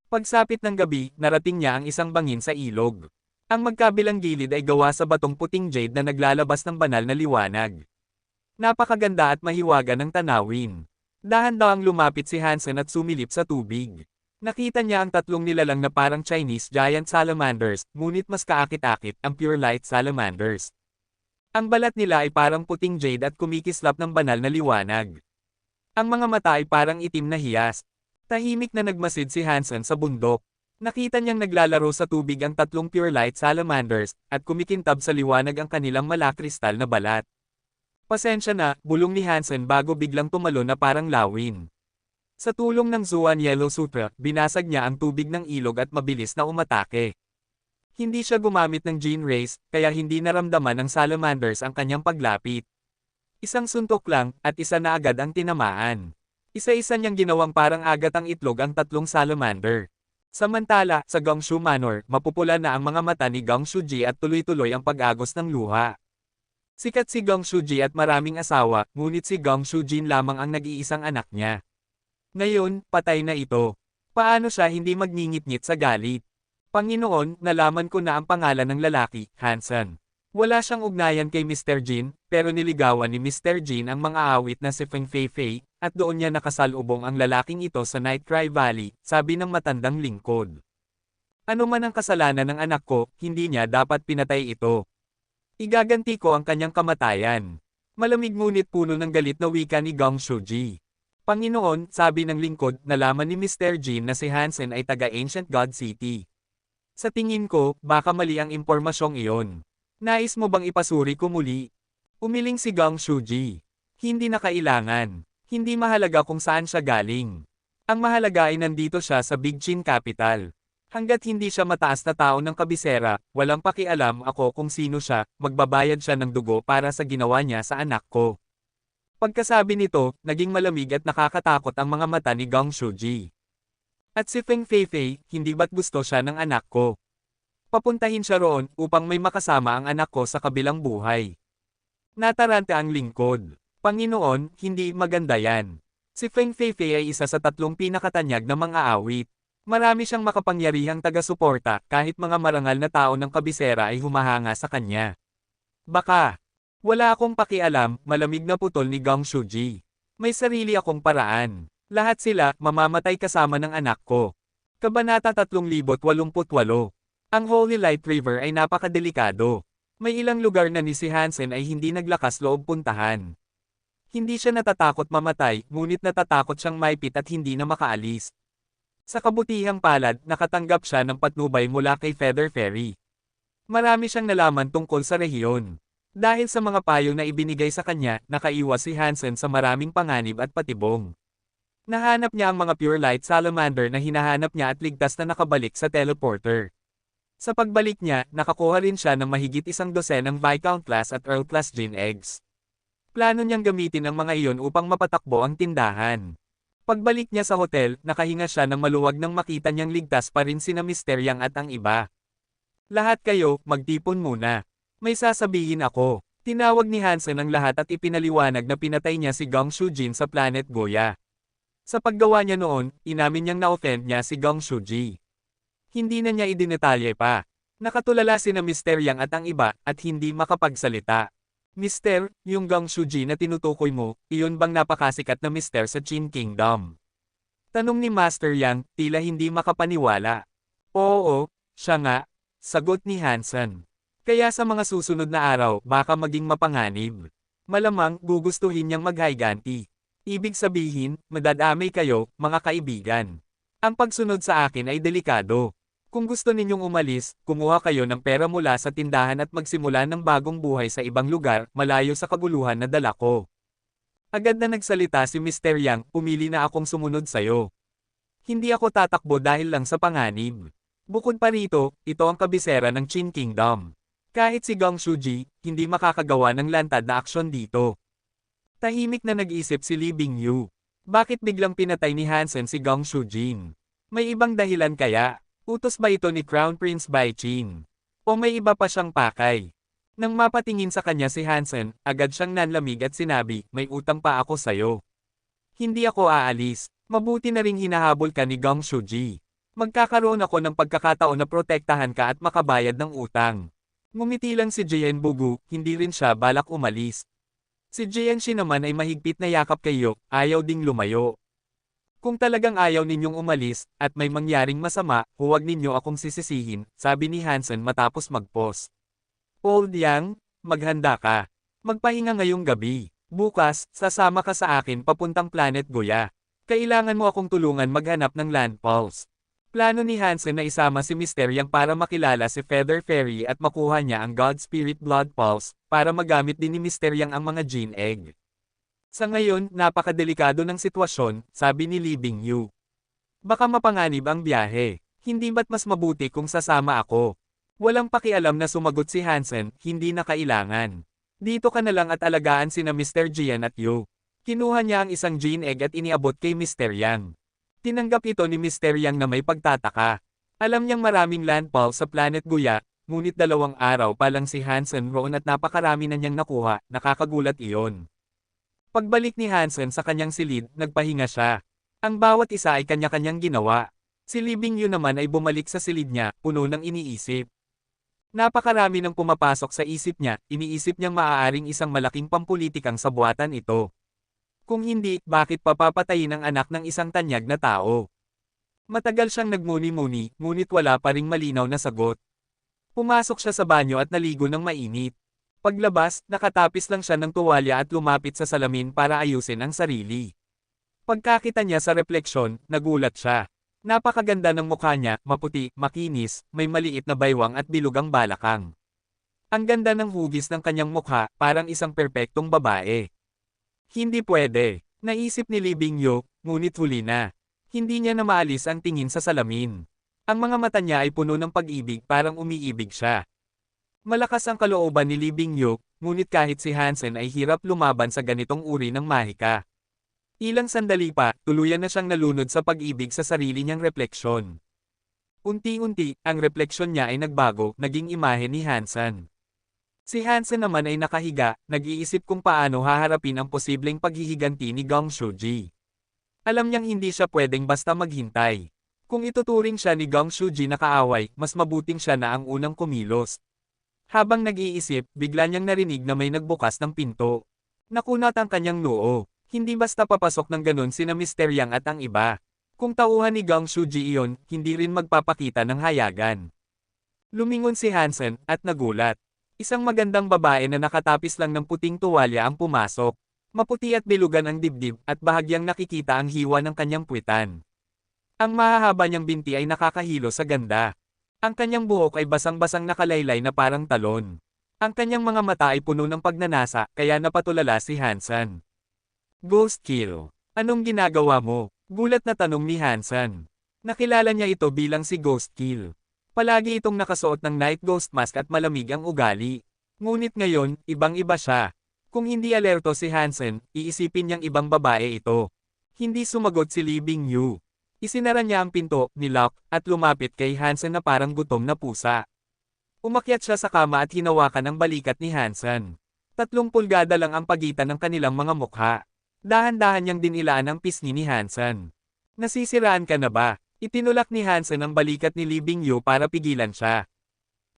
Pagsapit ng gabi, narating niya ang isang bangin sa ilog. Ang magkabilang gilid ay gawa sa batong puting jade na naglalabas ng banal na liwanag. Napakaganda at mahiwaga ng tanawin. Dahan-dahang lumapit si Hansen at sumilip sa tubig. Nakita niya ang tatlong nilalang na parang Chinese giant salamanders, ngunit mas kaakit-akit ang Pure Light Salamanders. Ang balat nila ay parang puting jade at kumikislap ng banal na liwanag. Ang mga mata ay parang itim na hiyas. Tahimik na nagmasid si Hansen sa bundok. Nakita niyang naglalaro sa tubig ang tatlong Pure Light Salamanders, at kumikintab sa liwanag ang kanilang malakristal na balat. Pasensya na, bulong ni Hansen bago biglang tumalon na parang lawin. Sa tulong ng Zuan Yellow Sutra, binasag niya ang tubig ng ilog at mabilis na umatake. Hindi siya gumamit ng gene race, kaya hindi naramdaman ng salamanders ang kanyang paglapit. Isang suntok lang, at isa na agad ang tinamaan. Isa-isa niyang ginawang parang agat ang itlog ang tatlong salamander. Samantala, sa Gongshu Manor, mapupula na ang mga mata ni Gong Shuji at tuloy-tuloy ang pag-agos ng luha. Sikat si Gong Shuji at maraming asawa, ngunit si Gong Shujin lamang ang nag-iisang anak niya. Ngayon, patay na ito. Paano siya hindi magngingit-ngit sa galit? Panginoon, nalaman ko na ang pangalan ng lalaki, Hansen. Wala siyang ugnayan kay Mr. Jin, pero niligawan ni Mr. Jin ang mga awit na si Feng Feifei, at doon niya nakasalubong ang lalaking ito sa Nightcry Valley, sabi ng matandang lingkod. Ano man ang kasalanan ng anak ko, hindi niya dapat pinatay ito. Igaganti ko ang kanyang kamatayan. Malamig ngunit puno ng galit na wika ni Gong Shuji. Panginoon, sabi ng lingkod, nalaman ni Mr. Jin na si Hansen ay taga Ancient God City. Sa tingin ko, baka mali ang impormasyong iyon. Nais mo bang ipasuri ko muli? Umiling si Gong Shuji. Hindi na kailangan. Hindi mahalaga kung saan siya galing. Ang mahalaga ay nandito siya sa Big Chin Capital. Hanggat hindi siya mataas na tao ng kabisera, walang pakialam ako kung sino siya, magbabayad siya ng dugo para sa ginawa niya sa anak ko. Pagkasabi nito, naging malamig at nakakatakot ang mga mata ni Gong Shuji. At si Feng Feifei, hindi ba't gusto siya ng anak ko? Papuntahin siya roon upang may makasama ang anak ko sa kabilang buhay. Nataranta ang lingkod. Panginoon, hindi maganda yan. Si Feng Feifei ay isa sa 3 pinakatanyag na mang-aawit. Marami siyang makapangyarihang taga-suporta kahit mga marangal na tao ng kabisera ay humahanga sa kanya. Baka. Wala akong pakialam, malamig na putol ni Gong Shuji. May sarili akong paraan. Lahat sila, mamamatay kasama ng anak ko. Kabanata 3088. Ang Holy Light River ay napakadelikado. May ilang lugar na ni si Hansen ay hindi naglakas loob puntahan. Hindi siya natatakot mamatay, ngunit natatakot siyang maipit at hindi na makaalis. Sa kabutihang palad, nakatanggap siya ng patnubay mula kay Feather Fairy. Marami siyang nalaman tungkol sa rehiyon. Dahil sa mga payo na ibinigay sa kanya, nakaiwas si Hansen sa maraming panganib at patibong. Nahanap niya ang mga Pure Light Salamander na hinahanap niya at ligtas na nakabalik sa teleporter. Sa pagbalik niya, nakakuha rin siya ng mahigit 12 Viscount Class at Earl Class Gin Eggs. Plano niyang gamitin ang mga iyon upang mapatakbo ang tindahan. Pagbalik niya sa hotel, nakahinga siya ng maluwag nang makita niyang ligtas pa rin sina Mr. Yang at ang iba. Lahat kayo, magtipon muna. May sasabihin ako. Tinawag ni Hansen ang lahat at ipinaliwanag na pinatay niya si Gong Shujin sa Planet Goya. Sa paggawa niya noon, inamin niyang na-offend niya si Gong Shuji. Hindi na niya idinetalye pa. Nakatulala sina Mr. Yang at ang iba, at hindi makapagsalita. Mister, yung Gong Shuji na tinutukoy mo, iyon bang napakasikat na mister sa Qin Kingdom? Tanong ni Master Yang, tila hindi makapaniwala. Oo, siya nga, sagot ni Hansen. Kaya sa mga susunod na araw, baka maging mapanganib. Malamang, gugustuhin niyang maghiganti. Ibig sabihin, madadamay kayo, mga kaibigan. Ang pagsunod sa akin ay delikado. Kung gusto ninyong umalis, kumuha kayo ng pera mula sa tindahan at magsimula ng bagong buhay sa ibang lugar, malayo sa kaguluhan na dala ko. Agad na nagsalita si Mr. Yang, pumili na akong sumunod sayo. Hindi ako tatakbo dahil lang sa panganib. Bukod pa rito, ito ang kabisera ng Qin Kingdom. Kahit si Gong Shuji, hindi makakagawa ng lantad na aksyon dito. Tahimik na nag-isip si Li Bingyu. Bakit biglang pinatay ni Hansen si Gong Shujin? May ibang dahilan kaya? Utos ba ito ni Crown Prince Bai Qin? O may iba pa siyang pakay? Nang mapatingin sa kanya si Hansen, agad siyang nanlamig at sinabi, may utang pa ako sayo. Hindi ako aalis. Mabuti na ring hinahabol ka ni Gong Shuji. Magkakaroon ako ng pagkakataon na protektahan ka at makabayad ng utang. Ngumiti lang si Jian Bugu, hindi rin siya balak umalis. Si Jianxi naman ay mahigpit na yakap kay Yok, ayaw ding lumayo. Kung talagang ayaw ninyong umalis, at may mangyaring masama, huwag ninyo akong sisisihin, sabi ni Hansen matapos mag-pause. Old Yang, maghanda ka. Magpahinga ngayong gabi. Bukas, sasama ka sa akin papuntang Planet Goya. Kailangan mo akong tulungan maghanap ng land pulse. Plano ni Hansen na isama si Mr. Yang para makilala si Feather Fairy at makuha niya ang God Spirit Blood Pulse, para magamit din ni Mr. Yang ang mga Gene Egg. Sa ngayon, napakadelikado ng sitwasyon, sabi ni Li Bingyu. Baka mapanganib ang biyahe. Hindi ba't mas mabuti kung sasama ako? Walang pakialam na sumagot si Hansen, hindi na kailangan. Dito ka na lang at alagaan sina Mr. Jian at Yu. Kinuha niya ang isang Gene Egg at iniabot kay Mr. Yang. Tinanggap ito ni Mr. Yang na may pagtataka. Alam niyang maraming land pulse sa Planet Goya, ngunit 2 araw pa lang si Hansen roon at napakarami na niyang nakuha, nakakagulat iyon. Pagbalik ni Hansen sa kanyang silid, nagpahinga siya. Ang bawat isa ay kanya-kanyang ginawa. Si Li Bingyu naman ay bumalik sa silid niya, puno ng iniisip. Napakarami ng pumapasok sa isip niya, iniisip niyang maaaring isang malaking pampulitikang sabuatan ito. Kung hindi, bakit papapatayin ang anak ng isang tanyag na tao? Matagal siyang nagmuni-muni, ngunit wala pa ring malinaw na sagot. Pumasok siya sa banyo at naligo ng mainit. Paglabas, nakatapis lang siya ng tuwalya at lumapit sa salamin para ayusin ang sarili. Pagkakita niya sa refleksyon, nagulat siya. Napakaganda ng mukha niya, maputi, makinis, may maliit na baywang at bilog ang balakang. Ang ganda ng hugis ng kanyang mukha, parang isang perpektong babae. Hindi pwede, naisip ni Li Bingyu, ngunit huli na. Hindi niya na maalis ang tingin sa salamin. Ang mga mata niya ay puno ng pag-ibig, parang umiibig siya. Malakas ang kalooban ni Li Bingyu, ngunit kahit si Hansen ay hirap lumaban sa ganitong uri ng mahika. Ilang sandali pa, tuluyan na siyang nalunod sa pag-ibig sa sarili niyang refleksyon. Unti-unti, ang refleksyon niya ay nagbago, naging imahe ni Hansen. Si Hansen naman ay nakahiga, nag-iisip kung paano haharapin ang posibleng paghihiganti ni Gong Shuji. Alam niyang hindi siya pwedeng basta maghintay. Kung ituturing siya ni Gong Shuji na kaaway, mas mabuting siya na ang unang kumilos. Habang nag-iisip, bigla niyang narinig na may nagbukas ng pinto. Nakunat ang kanyang noo. Hindi basta papasok ng ganun sina Mr. Yang at ang iba. Kung tauhan ni Gong Shuji iyon, hindi rin magpapakita ng hayagan. Lumingon si Hansen, at nagulat. Isang magandang babae na nakatapis lang ng puting tuwalya ang pumasok. Maputi at bilugan ang dibdib, at bahagyang nakikita ang hiwa ng kanyang puwitan. Ang mahahaba niyang binti ay nakakahilo sa ganda. Ang kanyang buhok ay basang-basang nakalaylay na parang talon. Ang kanyang mga mata ay puno ng pagnanasa, kaya napatulala si Hansen. Ghost Kill. Anong ginagawa mo? Gulat na tanong ni Hansen. Nakilala niya ito bilang si Ghost Kill. Palagi itong nakasuot ng night ghost mask at malamig ang ugali. Ngunit ngayon, ibang-iba siya. Kung hindi alerto si Hansen, iisipin niyang ibang babae ito. Hindi sumagot si Lee Bingyu. Isinara niya ang pinto, nilock, at lumapit kay Hansen na parang gutom na pusa. Umakyat siya sa kama at hinawakan ang balikat ni Hansen. 3 pulgada lang ang pagitan ng kanilang mga mukha. Dahan-dahan niyang dinilaan ang pisngi ni Hansen. Nasisiraan ka na ba? Itinulak ni Hansen ang balikat ni Lee Bingyu para pigilan siya.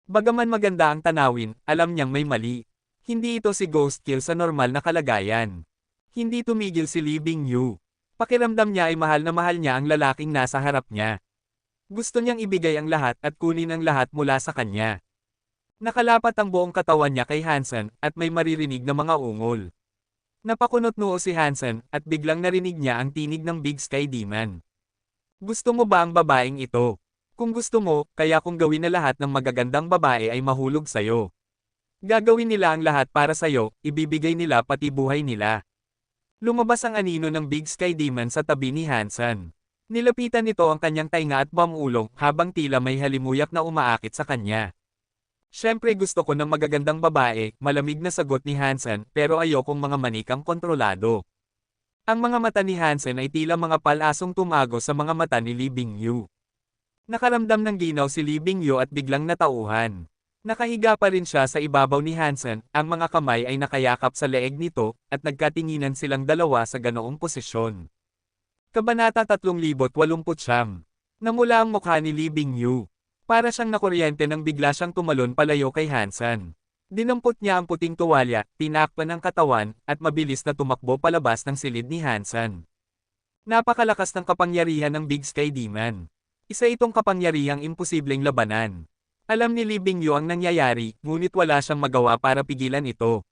Bagaman maganda ang tanawin, alam niyang may mali. Hindi ito si Ghost Kill sa normal na kalagayan. Hindi tumigil si Lee Bingyu. Pakiramdam niya ay mahal na mahal niya ang lalaking nasa harap niya. Gusto niyang ibigay ang lahat at kunin ang lahat mula sa kanya. Nakalapat ang buong katawan niya kay Hansen at may maririnig na mga ungol. Napakunot noo si Hansen at biglang narinig niya ang tinig ng Big Sky Demon. Gusto mo ba ang babaeng ito? Kung gusto mo, kaya kung gawin na lahat ng magagandang babae ay mahulog sa'yo. Gagawin nila ang lahat para sa'yo, ibibigay nila pati buhay nila. Lumabas ang anino ng Big Sky Demon sa tabi ni Hansen. Nilapitan nito ang kanyang tainga at pamulong habang tila may halimuyak na umaakit sa kanya. Siyempre gusto ko ng magagandang babae, malamig na sagot ni Hansen, pero ayokong mga manikang kontrolado. Ang mga mata ni Hansen ay tila mga palasong tumago sa mga mata ni Lee Bingyu. Nakaramdam ng ginaw si Lee Bingyu at biglang natauhan. Nakahiga pa rin siya sa ibabaw ni Hansen, ang mga kamay ay nakayakap sa leeg nito, at nagkatinginan silang dalawa sa ganoong posisyon. Kabanata 3089. Namula ang mukha ni Lee Bingyu. Para siyang nakuryente nang bigla siyang tumalon palayo kay Hansen. Dinampot niya ang puting tuwalya, tinakpan ang katawan, at mabilis na tumakbo palabas ng silid ni Hansen. Napakalakas ng kapangyarihan ng Big Sky Demon. Isa itong kapangyarihang imposibleng labanan. Alam ni Lee Bingyu ang nangyayari, ngunit wala siyang magawa para pigilan ito.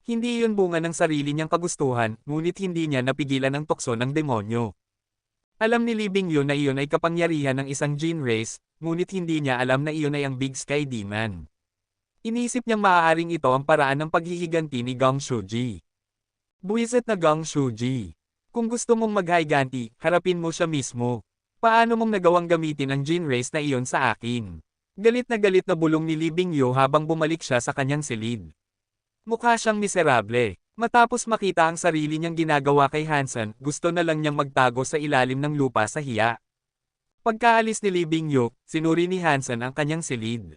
Hindi iyon bunga ng sarili niyang kagustuhan, ngunit hindi niya napigilan ang tukso ng demonyo. Alam ni Lee Bingyu na iyon ay kapangyarihan ng isang Jin race, ngunit hindi niya alam na iyon ay ang Big Sky Demon. Iniisip niyang maaaring ito ang paraan ng paghihiganti ni Gong Shuji. Buwisit na Gong Shuji. Kung gusto mong maghiganti, harapin mo siya mismo. Paano mong nagawang gamitin ang Jin race na iyon sa akin? Galit na bulong ni Lee Bingyu habang bumalik siya sa kanyang silid. Mukha siyang miserable. Matapos makita ang sarili niyang ginagawa kay Hansen, gusto na lang niyang magtago sa ilalim ng lupa sa hiya. Pagkaalis ni Lee Bingyu, sinuri ni Hansen ang kanyang silid.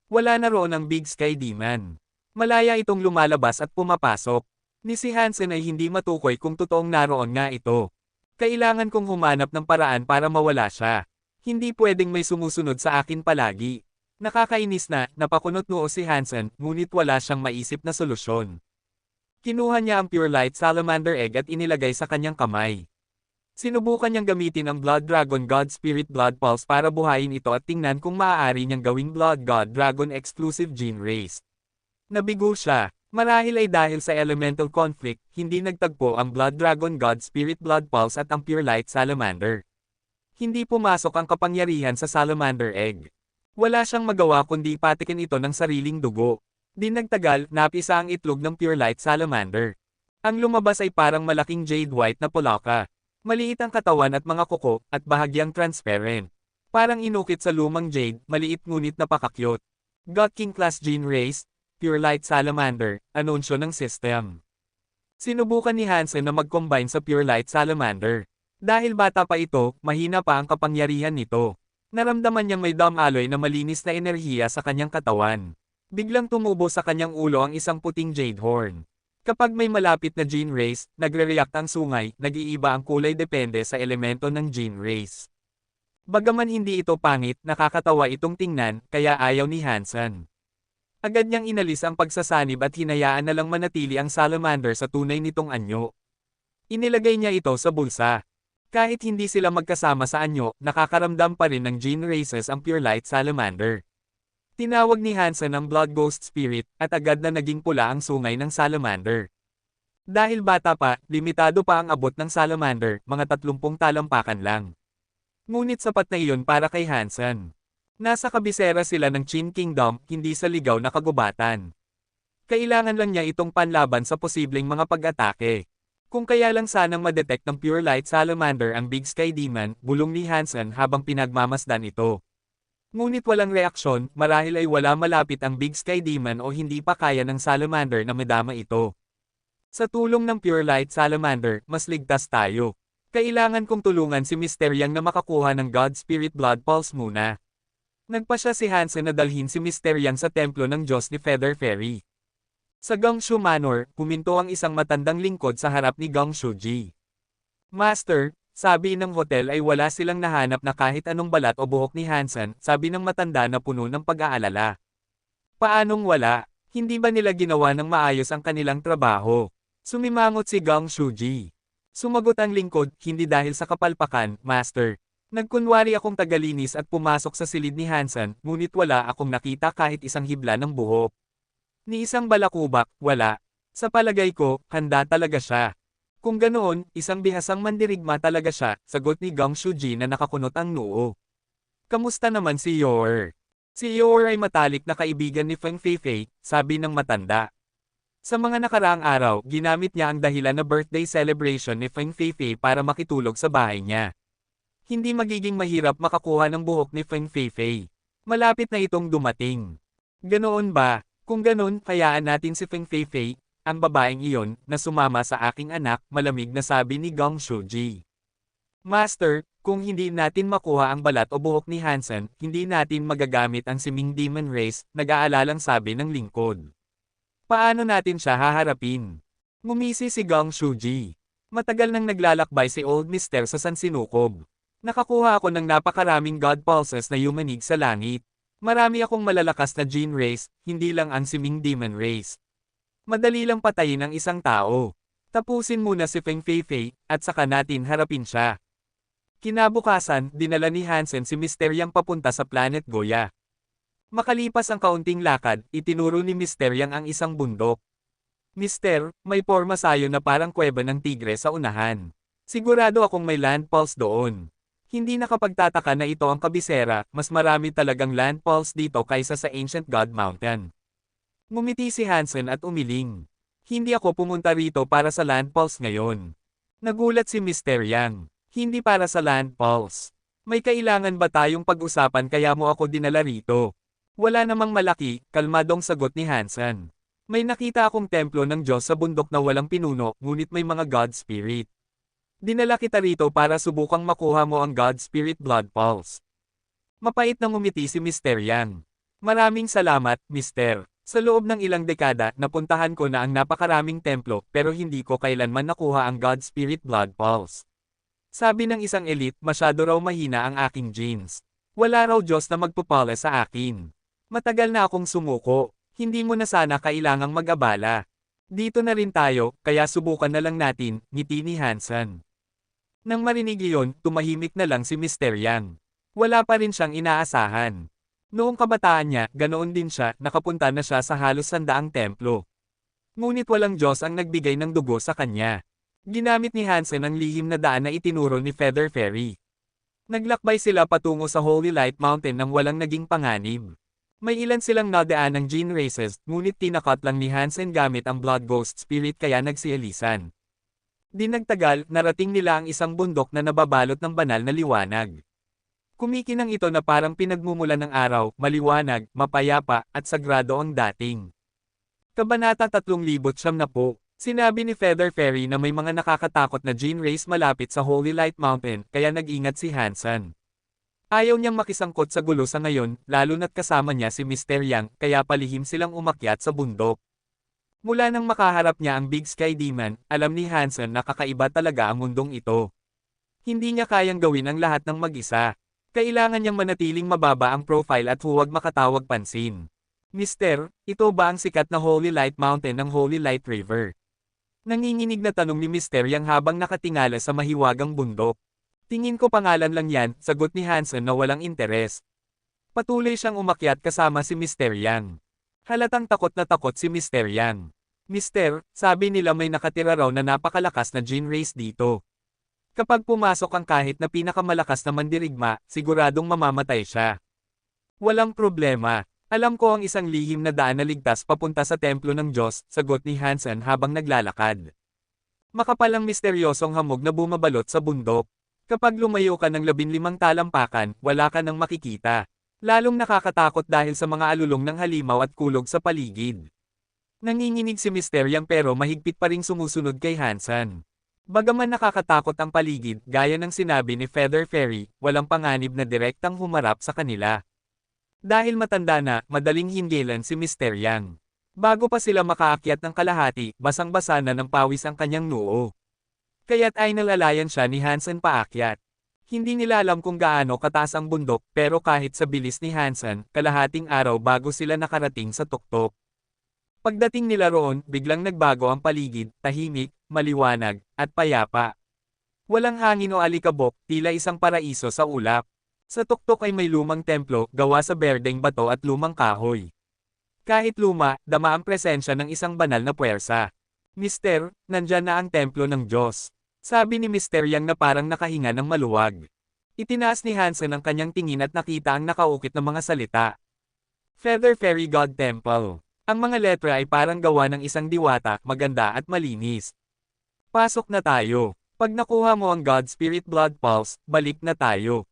Wala na roon ang Big Sky Demon. Malaya itong lumalabas at pumapasok. Ni si Hansen ay hindi matukoy kung totoong naroon nga ito. Kailangan kong humanap ng paraan para mawala siya. Hindi pwedeng may sumusunod sa akin palagi. Nakakainis na, napakunot noo si Hansen, ngunit wala siyang maisip na solusyon. Kinuha niya ang Pure Light Salamander Egg at inilagay sa kanyang kamay. Sinubukan niyang gamitin ang Blood Dragon God Spirit Blood Pulse para buhayin ito at tingnan kung maaari niyang gawing Blood God Dragon exclusive gene race. Nabigo siya. Marahil ay dahil sa elemental conflict, hindi nagtagpo ang Blood Dragon God Spirit Blood Pulse at ang Pure Light Salamander. Hindi pumasok ang kapangyarihan sa Salamander Egg. Wala siyang magawa kundi patikin ito ng sariling dugo. Di nagtagal, napisa ang itlog ng Pure Light Salamander. Ang lumabas ay parang malaking jade white na pulaka. Maliit ang katawan at mga kuko, at bahagyang transparent. Parang inukit sa lumang jade, maliit ngunit napakakyot. God King Class Gene Race, Pure Light Salamander, anunsyo ng system. Sinubukan ni Hansen na mag-combine sa Pure Light Salamander. Dahil bata pa ito, mahina pa ang kapangyarihan nito. Naramdaman niyang may dumb alloy na malinis na enerhiya sa kanyang katawan. Biglang tumubo sa kanyang ulo ang isang puting jade horn. Kapag may malapit na gene race, nagre-react ang sungay, nag-iiba ang kulay depende sa elemento ng gene race. Bagaman hindi ito pangit, nakakatawa itong tingnan, kaya ayaw ni Hansen. Agad niyang inalis ang pagsasanib at hinayaan na lang manatili ang salamander sa tunay nitong anyo. Inilagay niya ito sa bulsa. Kahit hindi sila magkasama sa anyo, nakakaramdam pa rin ng gene races ang Pure Light Salamander. Tinawag ni Hansen ang Blood Ghost Spirit, at agad na naging pula ang sungay ng salamander. Dahil bata pa, limitado pa ang abot ng salamander, mga 30 talampakan lang. Ngunit sapat na iyon para kay Hansen. Nasa kabisera sila ng Qin Kingdom, hindi sa ligaw na kagubatan. Kailangan lang niya itong panlaban sa posibleng mga pag-atake. Kung kaya lang sanang madetect ng Pure Light Salamander ang Big Sky Demon, bulong ni Hansen habang pinagmamasdan ito. Ngunit walang reaksyon, marahil ay wala malapit ang Big Sky Demon o hindi pa kaya ng Salamander na madama ito. Sa tulong ng Pure Light Salamander, mas ligtas tayo. Kailangan kong tulungan si Mr. Yang na makakuha ng God Spirit Blood Pulse muna. Nagpasya si Hansen na dalhin si Mr. Yang sa templo ng Diyos ni Feather Fairy. Sa Gongshu Manor, huminto ang isang matandang lingkod sa harap ni Gongshuji. Master, sabi ng hotel ay wala silang nahanap na kahit anong balat o buhok ni Hansen, sabi ng matanda na puno ng pag-aalala. Paanong wala? Hindi ba nila ginawa ng maayos ang kanilang trabaho? Sumimangot si Gongshuji. Sumagot ang lingkod, hindi dahil sa kapalpakan, Master. Nagkunwari akong tagalinis at pumasok sa silid ni Hansen, ngunit wala akong nakita kahit isang hibla ng buhok. Ni isang balakubak, wala. Sa palagay ko, handa talaga siya. Kung ganoon, isang bihasang mandirigma talaga siya, sagot ni Gongshuji na nakakunot ang noo. Kamusta naman si Yor? Si Yor ay matalik na kaibigan ni Feng Feifei, sabi ng matanda. Sa mga nakaraang araw, ginamit niya ang dahilan na birthday celebration ni Feng Feifei para makitulog sa bahay niya. Hindi magiging mahirap makakuha ng buhok ni Feng Feifei. Malapit na itong dumating. Ganoon ba? Kung ganoon, hayaan natin si Feng Feifei, ang babaeng iyon, na sumama sa aking anak, malamig na sabi ni Gongshuji. Master, kung hindi natin makuha ang balat o buhok ni Hansen, hindi natin magagamit ang Siming Demon Race, nag-aalalang sabi ng lingkod. Paano natin siya haharapin? Ngumisi si Gongshuji. Matagal nang naglalakbay si Old Mister sa San Sinukob. Nakakuha ako ng napakaraming God Pulses na yumanig sa langit. Marami akong malalakas na gene race, hindi lang ang Siming Demon Race. Madali lang patayin ang isang tao. Tapusin muna si Feng Feifei, at saka natin harapin siya. Kinabukasan, dinala ni Hansen si Mr. Yang papunta sa Planet Goya. Makalipas ang kaunting lakad, itinuro ni Mr. Yang ang isang bundok. Mister, may porma sayo na parang kuweba ng tigre sa unahan. Sigurado akong may land pulse doon. Hindi nakapagtataka na ito ang kabisera, mas marami talagang land pulse dito kaysa sa Ancient God Mountain. Ngumiti si Hansen at umiling. Hindi ako pumunta rito para sa land pulse ngayon. Nagulat si Mr. Yang. Hindi para sa land pulse. May kailangan ba tayong pag-usapan kaya mo ako dinala rito? Wala namang malaki, kalmadong sagot ni Hansen. May nakita akong templo ng Diyos sa bundok na walang pinuno, ngunit may mga God Spirit. Dinala kita rito para subukang makuha mo ang God Spirit Blood Pulse. Mapait na ngumiti si Mr. Yang. Maraming salamat, Mister. Sa loob ng ilang dekada, napuntahan ko na ang napakaraming templo, pero hindi ko kailanman nakuha ang God Spirit Blood Pulse. Sabi ng isang elite, masyado raw mahina ang aking genes. Wala raw Diyos na magpupala sa akin. Matagal na akong sumuko, hindi mo na sana kailangang mag-abala. Dito na rin tayo, kaya subukan na lang natin, ngiti ni Hansen. Nang marinig iyon, tumahimik na lang si Mr. Yang. Wala pa rin siyang inaasahan. Noong kabataan niya, ganoon din siya, nakapunta na siya sa halos 100 templo. Ngunit walang Diyos ang nagbigay ng dugo sa kanya. Ginamit ni Hansen ang lihim na daan na itinuro ni Feather Fairy. Naglakbay sila patungo sa Holy Light Mountain nang walang naging panganib. May ilan silang nadaan ng gene races, ngunit tinakot lang ni Hansen gamit ang Blood Ghost Spirit kaya nagsiyalisan. Di nagtagal, narating nila ang isang bundok na nababalot ng banal na liwanag. Kumikinang ito na parang pinagmumulan ng araw, maliwanag, mapayapa, at sagrado ang dating. Kabanata 3,000 po. Sinabi ni Feather Fairy na may mga nakakatakot na gene race malapit sa Holy Light Mountain, kaya nag-ingat si Hansen. Ayaw niyang makisangkot sa gulo sa ngayon, lalo na't kasama niya si Mr. Yang, kaya palihim silang umakyat sa bundok. Mula nang makaharap niya ang Big Sky Demon, alam ni Hansen na kakaiba talaga ang mundong ito. Hindi niya kayang gawin ang lahat ng mag-isa. Kailangan niyang manatiling mababa ang profile at huwag makatawag pansin. Mister, ito ba ang sikat na Holy Light Mountain ng Holy Light River? Nanginginig na tanong ni Mister Yang habang nakatingala sa mahiwagang bundok. Tingin ko pangalan lang yan, sagot ni Hansen na walang interes. Patuloy siyang umakyat kasama si Mister Yang. Halatang takot na takot si Mister Yang. Mister, sabi nila may nakatira raw na napakalakas na Jin race dito. Kapag pumasok ang kahit na pinakamalakas na mandirigma, siguradong mamamatay siya. Walang problema. Alam ko ang isang lihim na daan na ligtas papunta sa templo ng Diyos, sagot ni Hansen habang naglalakad. Makapal ang misteryosong hamog na bumabalot sa bundok. Kapag lumayo ka ng 15 talampakan, wala ka nang makikita. Lalong nakakatakot dahil sa mga alulong ng halimaw at kulog sa paligid. Nanginginig si Mister Yang pero mahigpit pa ring sumusunod kay Hansen. Bagaman nakakatakot ang paligid, gaya ng sinabi ni Feather Fairy, walang panganib na direktang humarap sa kanila. Dahil matanda na, madaling hingilan si Mister Yang. Bago pa sila makaakyat ng kalahati, basang-basa na ng pawis ang kanyang noo. Kaya't ay nalalayan siya ni Hansen paakyat. Hindi nila alam kung gaano kataas ang bundok, pero kahit sa bilis ni Hansen, kalahating araw bago sila nakarating sa tuktok. Pagdating nila roon, biglang nagbago ang paligid, tahimik, maliwanag, at payapa. Walang hangin o alikabok, tila isang paraiso sa ulap. Sa tuktok ay may lumang templo, gawa sa berdeng bato at lumang kahoy. Kahit luma, dama ang presensya ng isang banal na puwersa. Mister, nandyan na ang templo ng Diyos. Sabi ni Mister Yang na parang nakahinga ng maluwag. Itinaas ni Hansen ang kanyang tingin at nakita ang nakaukit na mga salita. Feather Fairy God Temple. Ang mga letra ay parang gawa ng isang diwata, maganda at malinis. Pasok na tayo. Pag nakuha mo ang God Spirit Blood Pulse, balik na tayo.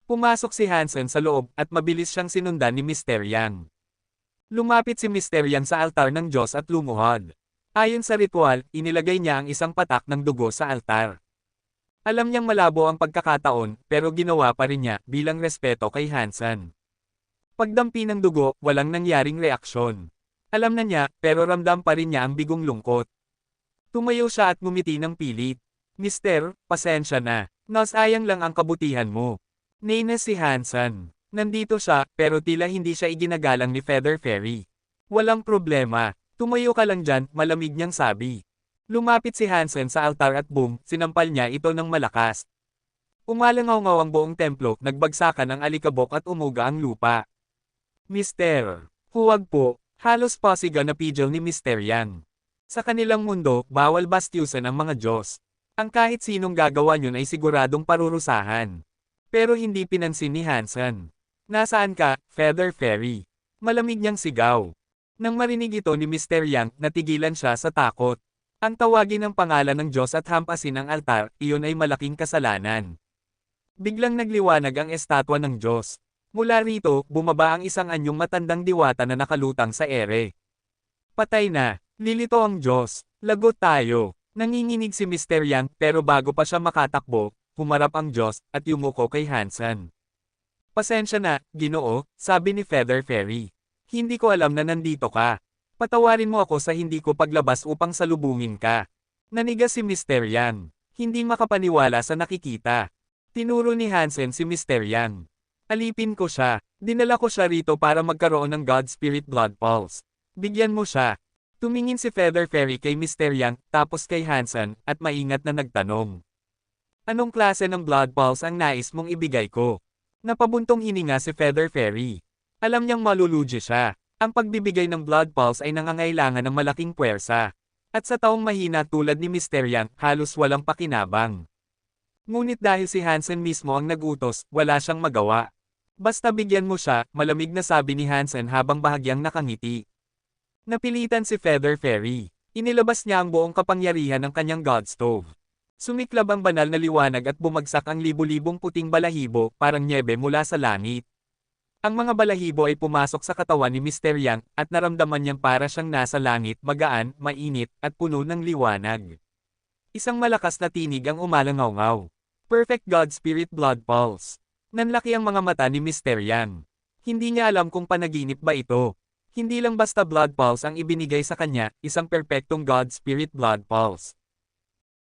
Pumasok si Hansen sa loob at mabilis siyang sinundan ni Mister Yang. Lumapit si Mister Yang sa altar ng Diyos at lumuhod. Ayon sa ritual, inilagay niya ang isang patak ng dugo sa altar. Alam niyang malabo ang pagkakataon, pero ginawa pa rin niya bilang respeto kay Hansen. Pagdampi ng dugo, walang nangyaring reaksyon. Alam na niya, pero ramdam pa rin niya ang bigong lungkot. Tumayo siya at ngumiti ng pilit. Mister, pasensya na. Nasayang lang ang kabutihan mo. Nainis si Hansen. Nandito siya, pero tila hindi siya iginagalang ni Feather Fairy. Walang problema. Tumayo ka lang dyan, malamig niyang sabi. Lumapit si Hansen sa altar at boom, sinampal niya ito ng malakas. Umalangaw-ngaw ang buong templo, nagbagsakan ang alikabok at umuga ang lupa. Mister, huwag po, halos pasiga na pidgel ni Mister Yang. Sa kanilang mundo, bawal bastyusan ang mga Diyos. Ang kahit sinong gagawa niyon ay siguradong parurusahan. Pero hindi pinansin ni Hansen. Nasaan ka, Feather Fairy? Malamig niyang sigaw. Nang marinig ito ni Mister Yang, natigilan siya sa takot. Ang tawagin ng pangalan ng Diyos at hampasin ang altar, iyon ay malaking kasalanan. Biglang nagliwanag ang estatwa ng Diyos. Mula rito, bumaba ang isang anyong matandang diwata na nakalutang sa ere. Patay na, lilito ang Diyos, lagot tayo. Nanginginig si Mister Yang, pero bago pa siya makatakbo, humarap ang Diyos, at yumuko kay Hansen. Pasensya na, Ginoo, sabi ni Feather Fairy. Hindi ko alam na nandito ka. Patawarin mo ako sa hindi ko paglabas upang salubungin ka. Nanigas si Mister Yang. Hindi makapaniwala sa nakikita. Tinuro ni Hansen si Mister Yang. Alipin ko siya. Dinala ko siya rito para magkaroon ng God Spirit Blood Pulse. Bigyan mo siya. Tumingin si Feather Fairy kay Mister Yang, tapos kay Hansen, at maingat na nagtanong. Anong klase ng Blood Pulse ang nais mong ibigay ko? Napabuntong hininga si Feather Fairy. Alam niyang malulugi siya. Ang pagbibigay ng blood pulse ay nangangailangan ng malaking puwersa. At sa taong mahina tulad ni Mister Yang, halos walang pakinabang. Ngunit dahil si Hansen mismo ang nagutos, wala siyang magawa. Basta bigyan mo siya, malamig na sabi ni Hansen habang bahagyang nakangiti. Napilitan si Feather Fairy. Inilabas niya ang buong kapangyarihan ng kanyang God Stove. Sumiklab ang banal na liwanag at bumagsak ang libu-libong puting balahibo, parang nyebe mula sa langit. Ang mga balahibo ay pumasok sa katawan ni Mister Yang, at naramdaman niyang para siyang nasa langit, magaan, mainit, at puno ng liwanag. Isang malakas na tinig ang umalangaw-ngaw. Perfect God Spirit Blood Pulse. Nanlaki ang mga mata ni Mr. Yang. Hindi niya alam kung panaginip ba ito. Hindi lang basta blood pulse ang ibinigay sa kanya, isang perpektong God Spirit blood pulse.